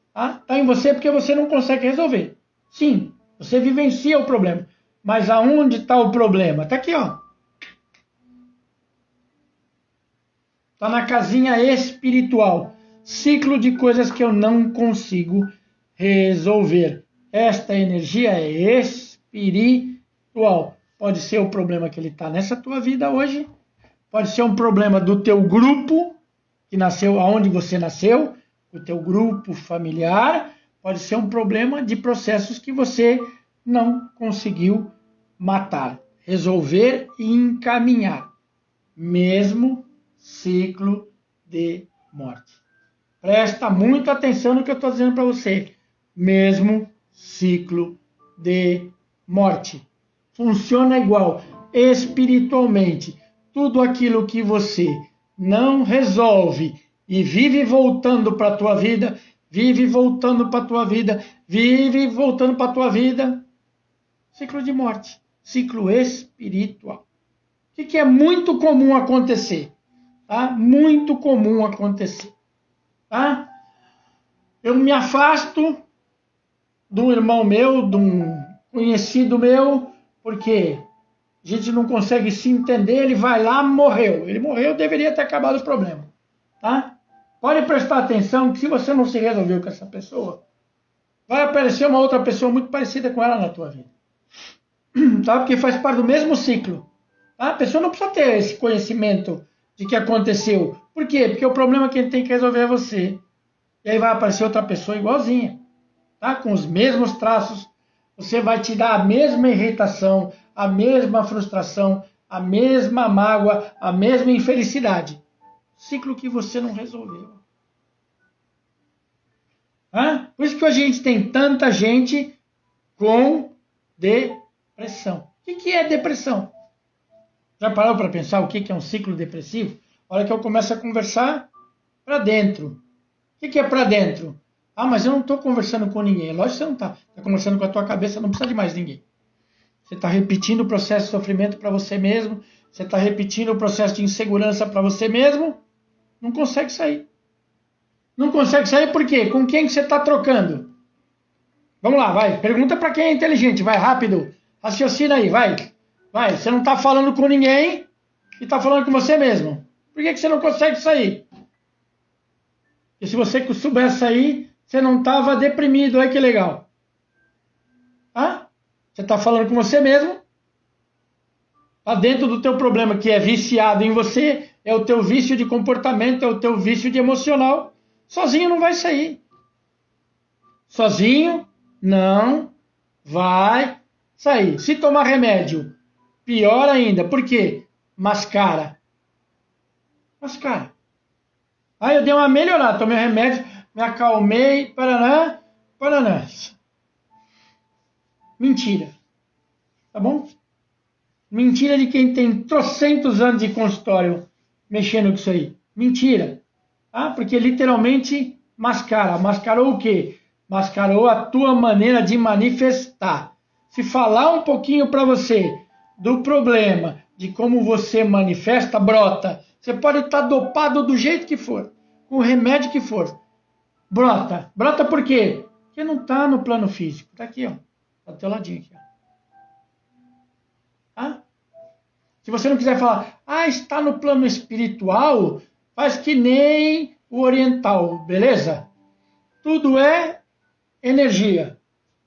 Está em você porque você não consegue resolver. Sim, você vivencia o problema. Mas aonde está o problema? Está aqui, ó. Está na casinha espiritual. Ciclo de coisas que eu não consigo resolver. Esta energia é espiritual. Pode ser o problema que ele está nessa tua vida hoje. Pode ser um problema do teu grupo, que nasceu aonde você nasceu, o teu grupo familiar. Pode ser um problema de processos que você não conseguiu matar, resolver e encaminhar. Mesmo ciclo de morte. Presta muita atenção no que eu estou dizendo para você. Mesmo ciclo de morte. Funciona igual. Espiritualmente, tudo aquilo que você não resolve e vive voltando para a tua vida, vive voltando para a tua vida, vive voltando para a tua vida. Ciclo de morte. Ciclo espiritual. O que é muito comum acontecer? Tá? Muito comum acontecer. Tá? Eu me afasto de um irmão meu, de um conhecido meu, porque a gente não consegue se entender, ele vai lá, morreu. Ele morreu, deveria ter acabado o problema. Tá? Pode prestar atenção que se você não se resolveu com essa pessoa, vai aparecer uma outra pessoa muito parecida com ela na tua vida. Tá? Porque faz parte do mesmo ciclo. Tá? A pessoa não precisa ter esse conhecimento de que aconteceu. Por quê? Porque o problema que ele tem que resolver é você. E aí vai aparecer outra pessoa igualzinha. Tá? Com os mesmos traços. Você vai te dar a mesma irritação, a mesma frustração, a mesma mágoa, a mesma infelicidade. Ciclo que você não resolveu. Tá? Por isso que a gente tem tanta gente com depressão. O que é depressão? Já parou para pensar o que é um ciclo depressivo? A hora que eu começo a conversar para dentro. O que é para dentro? Ah, mas eu não estou conversando com ninguém. Lógico que você não está. Está conversando com a tua cabeça, não precisa de mais ninguém. Você está repetindo o processo de sofrimento para você mesmo. Você está repetindo o processo de insegurança para você mesmo. Não consegue sair. Não consegue sair por quê? Com quem que você está trocando? Vamos lá, vai. Pergunta para quem é inteligente. Vai, rápido. Raciocina aí, vai. Vai, você não está falando com ninguém e está falando com você mesmo. Por que você não consegue sair? E se você soubesse sair, você não estava deprimido. Olha que legal. Você está falando com você mesmo. Está dentro do teu problema, que é viciado em você. É o teu vício de comportamento, é o teu vício de emocional. sozinho não vai sair. Sozinho não vai sair. Se tomar remédio, pior ainda. Por quê? Mascara. Mascara. Aí eu dei uma melhorada, tomei remédio, me acalmei, paraná, paraná. Mentira. Tá bom? Mentira de quem tem trocentos anos de consultório mexendo com isso aí. Mentira. Tá? Porque literalmente mascara. Mascarou o quê? Mascarou a tua maneira de manifestar. Se falar um pouquinho para você do problema, de como você manifesta, brota. Você pode estar dopado do jeito que for, com o remédio que for. Brota. Brota por quê? Porque não está no plano físico. Está aqui, ó. Está do teu ladinho aqui, ó. Tá? Se você não quiser falar, está no plano espiritual, faz que nem o oriental, beleza? Tudo é energia.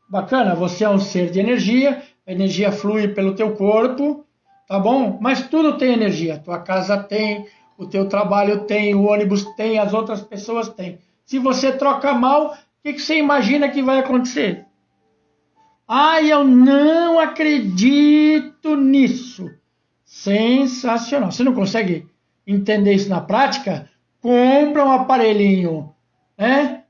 Bacana, você é um ser de energia, a energia flui pelo teu corpo, tá bom? Mas tudo tem energia. Tua casa tem, o teu trabalho tem, o ônibus tem, as outras pessoas têm. Se você troca mal, o que você imagina que vai acontecer? Eu não acredito nisso. Sensacional. Você não consegue entender isso na prática? Compra um aparelhinho, né?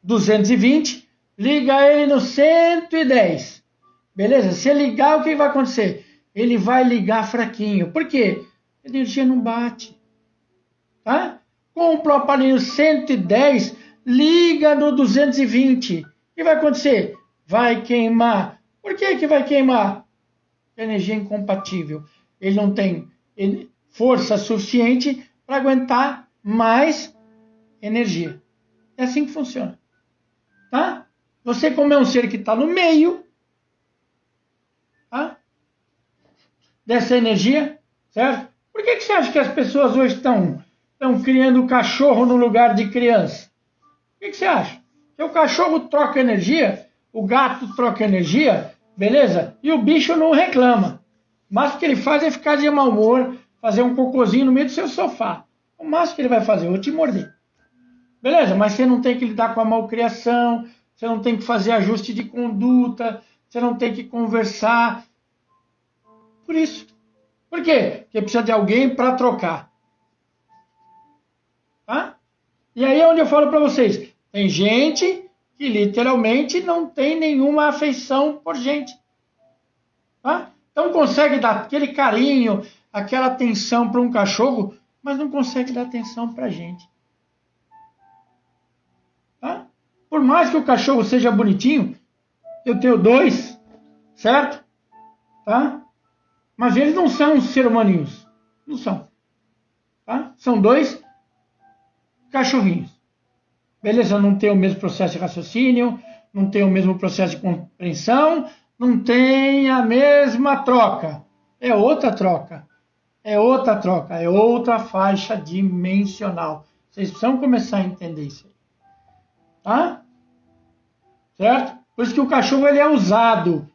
220, liga ele no 110. Beleza? Se ligar, o que vai acontecer? Ele vai ligar fraquinho. Por quê? A energia não bate. Tá? Compra o aparelho 110, liga no 220. O que vai acontecer? Vai queimar. Por que vai queimar? Energia incompatível. Ele não tem força suficiente para aguentar mais energia. É assim que funciona. Tá? Você, como é um ser que está no meio, tá? Dessa energia, certo? Por que você acha que as pessoas hoje estão criando cachorro no lugar de criança? Por que você acha? Que o cachorro troca energia, o gato troca energia, beleza? E o bicho não reclama. Mas o que ele faz é ficar de mau humor, fazer um cocôzinho no meio do seu sofá. O máximo que ele vai fazer, eu vou te morder. Beleza, mas você não tem que lidar com a malcriação, você não tem que fazer ajuste de conduta, você não tem que conversar. Por isso. Por quê? Porque precisa de alguém para trocar. Tá? E aí é onde eu falo para vocês. Tem gente que literalmente não tem nenhuma afeição por gente. Tá? Então consegue dar aquele carinho, aquela atenção para um cachorro, mas não consegue dar atenção para a gente. Tá? Por mais que o cachorro seja bonitinho, eu tenho 2, certo? Tá? Mas eles não são ser humaninhos. Não são. Tá? São 2 cachorrinhos. Beleza? Não tem o mesmo processo de raciocínio, não tem o mesmo processo de compreensão, não tem a mesma troca. É outra troca. É outra troca. É outra faixa dimensional. Vocês precisam começar a entender isso aí. Tá? Certo? Por isso que o cachorro ele é usado.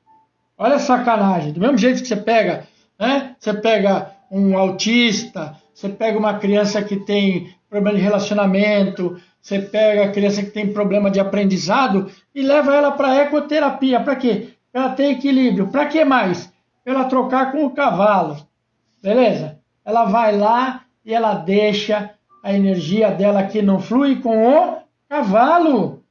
Olha a sacanagem. Do mesmo jeito que você pega, né? Você pega um autista, você pega uma criança que tem problema de relacionamento, você pega a criança que tem problema de aprendizado e leva ela para ecoterapia. Para quê? Para ela ter equilíbrio. Para que mais? Para ela trocar com o cavalo. Beleza? Ela vai lá e ela deixa a energia dela que não flui com o cavalo.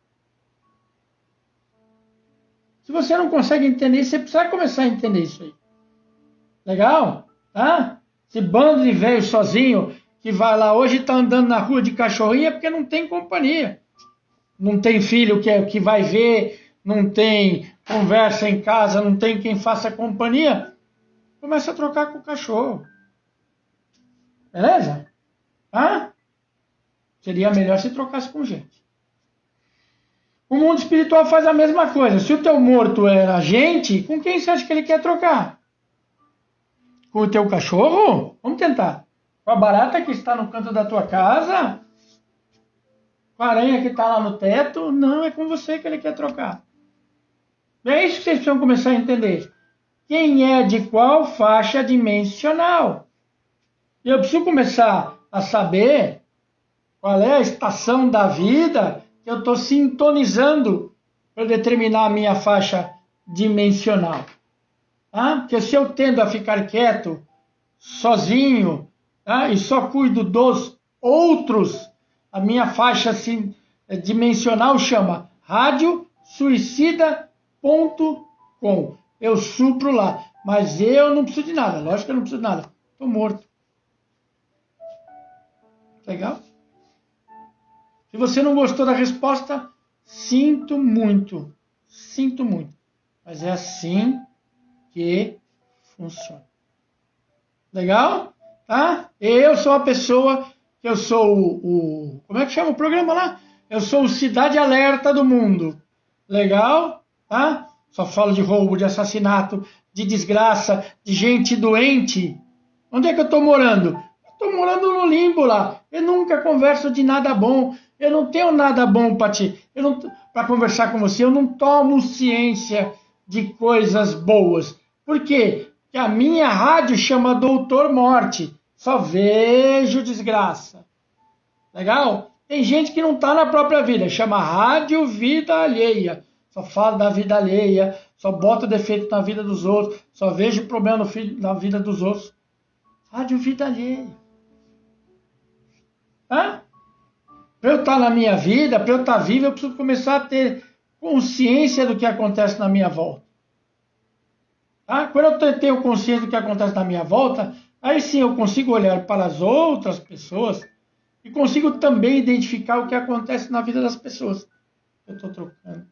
Se você não consegue entender isso, você precisa começar a entender isso aí. Legal? Tá? Esse bando de velho sozinho que vai lá hoje e está andando na rua de cachorrinho é porque não tem companhia. Não tem filho que vai ver, não tem conversa em casa, não tem quem faça companhia. Começa a trocar com o cachorro. Beleza? Tá? Seria melhor se trocasse com gente. O mundo espiritual faz a mesma coisa. Se o teu morto era gente, com quem você acha que ele quer trocar? Com o teu cachorro? Vamos tentar. Com a barata que está no canto da tua casa? Com a aranha que está lá no teto? Não, é com você que ele quer trocar. É isso que vocês precisam começar a entender. Quem é de qual faixa dimensional? Eu preciso começar a saber qual é a estação da vida que eu estou sintonizando para determinar a minha faixa dimensional. Tá? Porque se eu tendo a ficar quieto, sozinho, tá? E só cuido dos outros, a minha faixa dimensional chama radiosuicida.com. Eu supro lá, mas eu não preciso de nada, lógico que eu não preciso de nada, estou morto. Legal? Se você não gostou da resposta, sinto muito, mas é assim que funciona. Legal? Tá? Eu sou a pessoa, eu sou o... Como é que chama o programa lá? Eu sou o Cidade Alerta do mundo. Legal? Tá? Só falo de roubo, de assassinato, de desgraça, de gente doente. Onde é que eu estou morando? Eu estou morando no limbo lá. Eu nunca converso de nada bom. Eu não tenho nada bom para conversar com você. Eu não tomo ciência de coisas boas. Por quê? Porque a minha rádio chama Doutor Morte. Só vejo desgraça. Legal? Tem gente que não está na própria vida. Chama Rádio Vida Alheia. Só fala da vida alheia. Só bota defeito na vida dos outros. Só vejo problema na vida dos outros. Rádio Vida Alheia. Hã? Para eu estar na minha vida, para eu estar vivo, eu preciso começar a ter consciência do que acontece na minha volta. Tá? Quando eu tenho consciência do que acontece na minha volta, aí sim eu consigo olhar para as outras pessoas e consigo também identificar o que acontece na vida das pessoas. Eu estou trocando.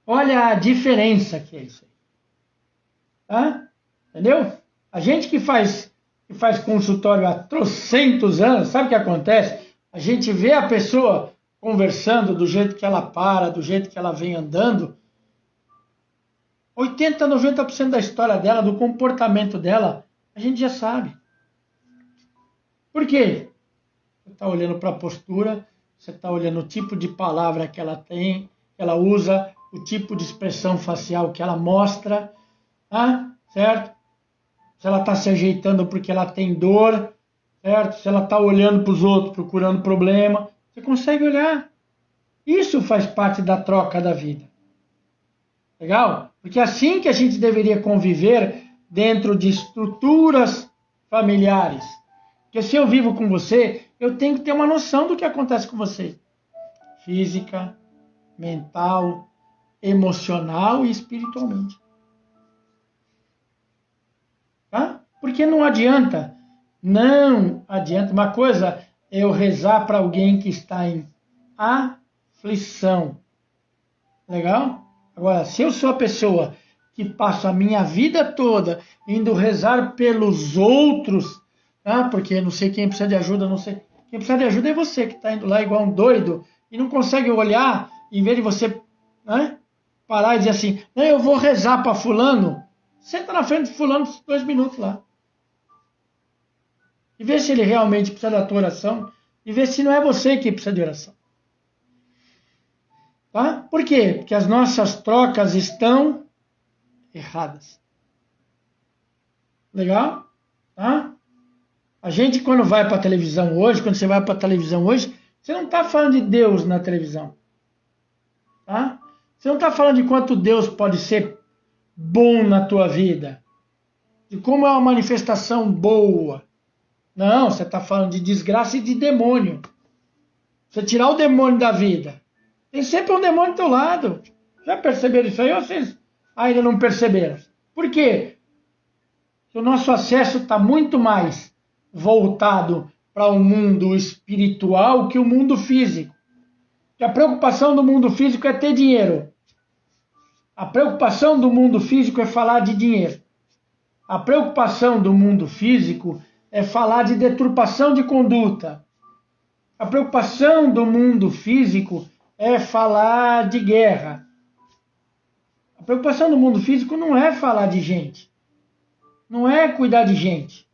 Olha a diferença que é isso aí. Tá? Entendeu? A gente que faz consultório há trocentos anos, sabe o que acontece? A gente vê a pessoa conversando do jeito que ela para, do jeito que ela vem andando. 80%, 90% da história dela, do comportamento dela, a gente já sabe. Por quê? Você está olhando para a postura, você está olhando o tipo de palavra que ela tem, que ela usa, o tipo de expressão facial que ela mostra, tá? Certo? Se ela está se ajeitando porque ela tem dor, certo? Se ela está olhando para os outros, procurando problema, você consegue olhar. Isso faz parte da troca da vida. Legal? Porque é assim que a gente deveria conviver dentro de estruturas familiares. Porque se eu vivo com você, eu tenho que ter uma noção do que acontece com você. Física, mental, emocional e espiritualmente. Tá? Porque não adianta. Uma coisa é eu rezar para alguém que está em aflição. Legal? Agora, se eu sou a pessoa que passo a minha vida toda indo rezar pelos outros, tá? Porque não sei quem precisa de ajuda, não sei. Quem precisa de ajuda é você que está indo lá igual um doido e não consegue olhar, em vez de você, né, parar e dizer assim, não, eu vou rezar para fulano. Senta na frente de fulano 2 minutos lá. E vê se ele realmente precisa da tua oração. E vê se não é você que precisa de oração. Tá? Por quê? Porque as nossas trocas estão erradas. Legal? Tá? A gente, quando vai para a televisão hoje, quando você vai para a televisão hoje, você não está falando de Deus na televisão. Tá? Você não está falando de quanto Deus pode ser bom na tua vida. De como é uma manifestação boa. Não, você está falando de desgraça e de demônio. Você tirar o demônio da vida. Tem sempre um demônio do teu lado. Já perceberam isso aí ou vocês ainda não perceberam? Por quê? Porque o nosso acesso está muito mais voltado para o mundo espiritual que o mundo físico. Porque a preocupação do mundo físico é ter dinheiro. A preocupação do mundo físico é falar de dinheiro. A preocupação do mundo físico é falar de deturpação de conduta. A preocupação do mundo físico é falar de guerra. A preocupação do mundo físico não é falar de gente. Não é cuidar de gente.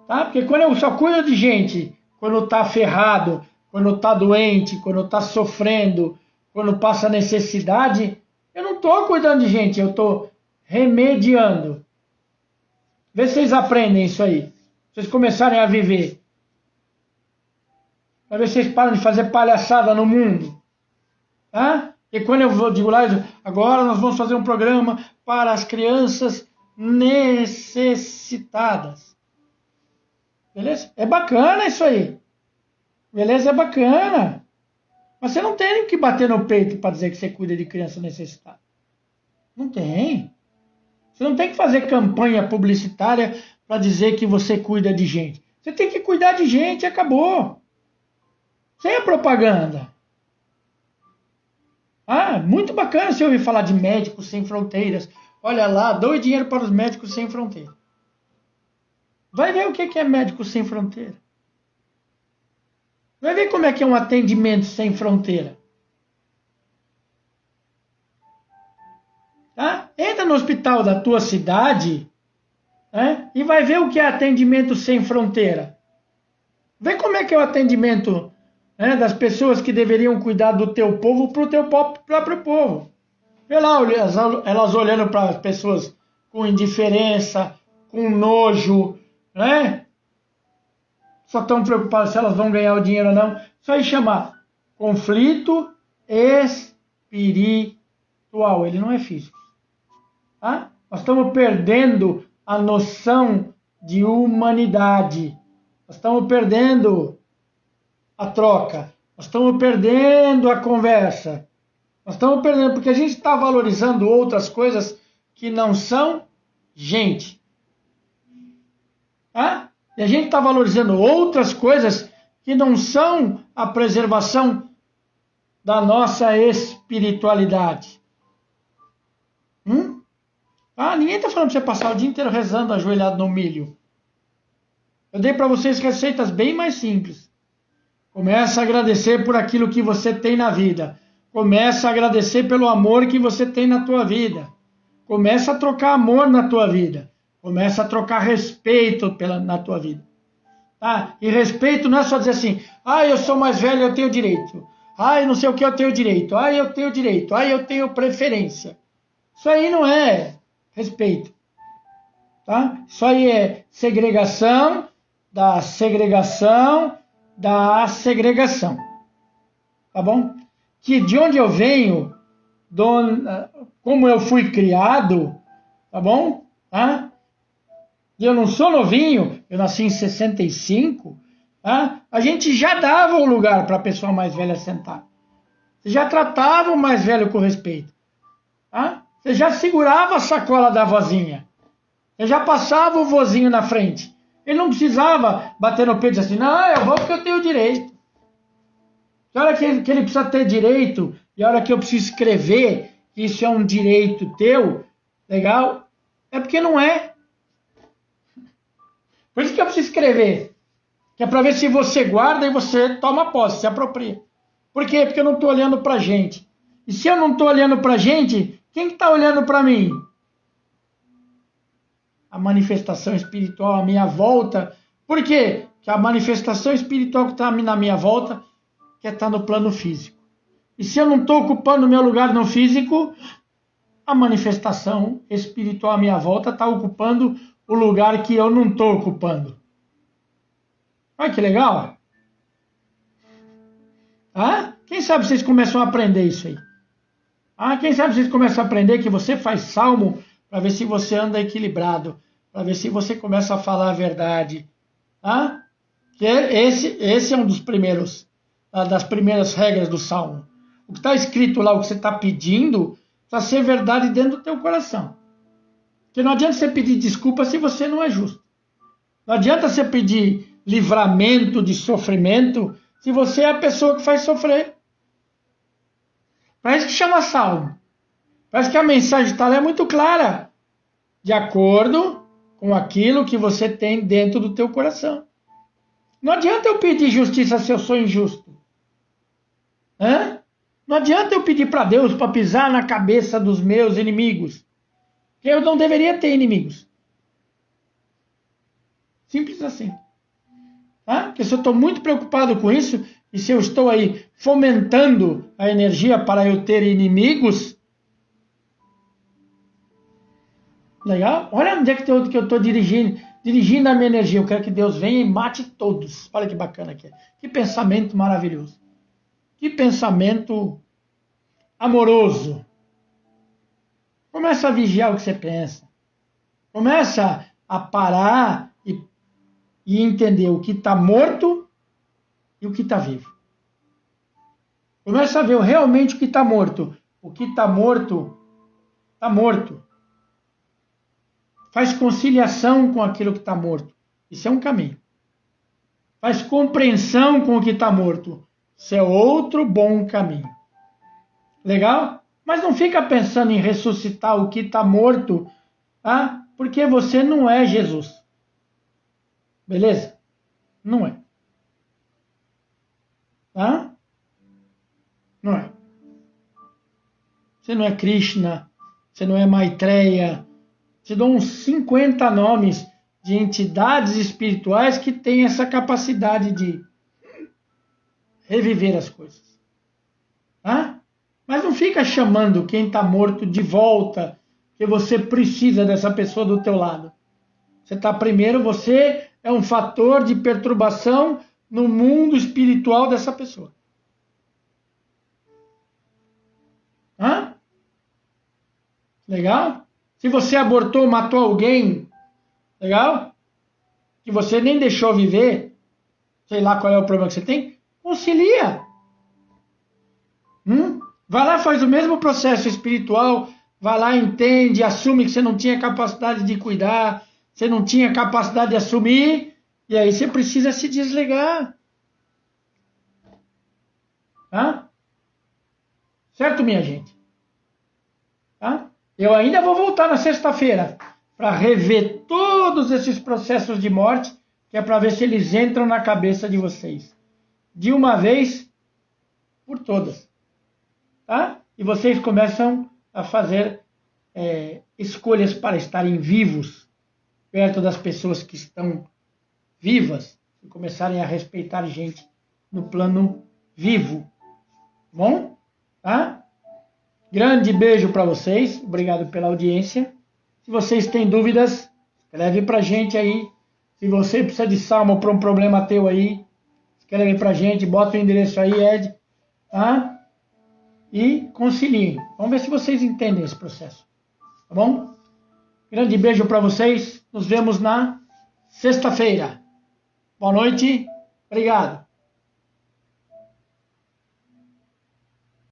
Tá? Porque quando eu só cuido de gente, quando está ferrado, quando está doente, quando está sofrendo, quando passa necessidade, eu não estou cuidando de gente, eu estou remediando. Vê se vocês aprendem isso aí. Vocês começarem a viver. Para ver se vocês param de fazer palhaçada no mundo. Tá? E quando eu digo lá, agora nós vamos fazer um programa para as crianças necessitadas. Beleza? É bacana isso aí. Beleza? É bacana. Mas você não tem que bater no peito para dizer que você cuida de criança necessitada. Não tem. Você não tem que fazer campanha publicitária para dizer que você cuida de gente. Você tem que cuidar de gente e acabou. Sem a propaganda. Ah, muito bacana você ouvir falar de Médicos Sem Fronteiras. Olha lá, doe dinheiro para os Médicos Sem Fronteiras. Vai ver o que é Médicos Sem Fronteira. Vai ver como é que é um atendimento sem fronteira. Tá? Entra no hospital da tua cidade, né, e vai ver o que é atendimento sem fronteira. Vê como é que é o atendimento, né, das pessoas que deveriam cuidar do teu povo para o teu próprio povo. Vê lá elas olhando para as pessoas com indiferença, com nojo, né? Só estão preocupadas se elas vão ganhar o dinheiro ou não. Isso aí chama conflito espiritual. Ele não é físico. Tá? Nós estamos perdendo a noção de humanidade. Nós estamos perdendo a troca. Nós estamos perdendo a conversa. Nós estamos perdendo porque a gente está valorizando outras coisas que não são gente. Tá? E a gente está valorizando outras coisas que não são a preservação da nossa espiritualidade. Ah, ninguém está falando para você passar o dia inteiro rezando ajoelhado no milho. Eu dei para vocês receitas bem mais simples. Começa a agradecer por aquilo que você tem na vida. Começa a agradecer pelo amor que você tem na tua vida. Começa a trocar amor na tua vida. Começa a trocar respeito na tua vida. Tá? E respeito não é só dizer assim, eu sou mais velho, eu tenho direito. Não sei o que, eu tenho direito. Eu tenho direito. Eu tenho preferência. Isso aí não é respeito. Tá? Isso aí é segregação da segregação da segregação. Tá bom? Que de onde eu venho, como eu fui criado, tá bom? Tá? Eu não sou novinho, eu nasci em 65, tá? A gente já dava o lugar para a pessoa mais velha sentar. Você já tratava o mais velho com respeito. Tá? Você já segurava a sacola da vozinha. Você já passava o vozinho na frente. Ele não precisava bater no peito e dizer assim, não, eu vou porque eu tenho direito. A hora que ele precisa ter direito, e a hora que eu preciso escrever que isso é um direito teu, legal, é porque não é. Por isso que eu preciso escrever. Que é para ver se você guarda e você toma posse, se apropria. Por quê? Porque eu não estou olhando para a gente. E se eu não estou olhando para a gente, quem está olhando para mim? A manifestação espiritual à minha volta. Por quê? Porque a manifestação espiritual que está na minha volta quer estar no plano físico. E se eu não estou ocupando o meu lugar no físico, a manifestação espiritual à minha volta está ocupando o lugar que eu não estou ocupando. Olha que legal. Quem sabe vocês começam a aprender isso aí. Quem sabe vocês começam a aprender que você faz salmo para ver se você anda equilibrado, para ver se você começa a falar a verdade. Que esse é um dos primeiros, das primeiras regras do salmo. O que está escrito lá, o que você está pedindo, precisa ser verdade dentro do teu coração. Porque não adianta você pedir desculpa se você não é justo. Não adianta você pedir livramento de sofrimento se você é a pessoa que faz sofrer. Parece que chama salmo. Parece que a mensagem está lá é muito clara. De acordo com aquilo que você tem dentro do teu coração. Não adianta eu pedir justiça se eu sou injusto. Não adianta eu pedir para Deus para pisar na cabeça dos meus inimigos. Eu não deveria ter inimigos. Simples assim. Porque se eu estou muito preocupado com isso, e se eu estou aí fomentando a energia para eu ter inimigos, Legal? Olha onde é que eu estou dirigindo a minha energia. Eu quero que Deus venha e mate todos. Olha que bacana que é. Que pensamento maravilhoso. Que pensamento amoroso. Começa a vigiar o que você pensa. Começa a parar e entender o que está morto e o que está vivo. Começa a ver realmente o que está morto. O que está morto, está morto. Faz conciliação com aquilo que está morto. Isso é um caminho. Faz compreensão com o que está morto. Isso é outro bom caminho. Legal? Mas não fica pensando em ressuscitar o que está morto, tá? Porque você não é Jesus. Beleza? Não é. Tá? Não é. Você não é Krishna, você não é Maitreya. Te dou uns 50 nomes de entidades espirituais que têm essa capacidade de reviver as coisas. Tá? Mas não fica chamando quem está morto de volta, que você precisa dessa pessoa do teu lado. Você está primeiro, você é um fator de perturbação no mundo espiritual dessa pessoa. Hã? Legal? Se você abortou, matou alguém, legal? Que você nem deixou viver, sei lá qual é o problema que você tem, concilia. Vai lá, faz o mesmo processo espiritual, vai lá, entende, assume que você não tinha capacidade de cuidar, você não tinha capacidade de assumir, e aí você precisa se desligar. Tá? Certo, minha gente? Tá? Eu ainda vou voltar na sexta-feira para rever todos esses processos de morte, que é para ver se eles entram na cabeça de vocês. De uma vez por todas. Tá? E vocês começam a fazer escolhas para estarem vivos, perto das pessoas que estão vivas, e começarem a respeitar gente no plano vivo. Bom? Tá? Grande beijo para vocês, obrigado pela audiência. Se vocês têm dúvidas, escreve para a gente aí. Se você precisa de salmo para um problema teu aí, escreve para a gente, bota o endereço aí, Ed. Tá? E conciliem. Vamos ver se vocês entendem esse processo. Tá bom? Grande beijo para vocês. Nos vemos na sexta-feira. Boa noite. Obrigado.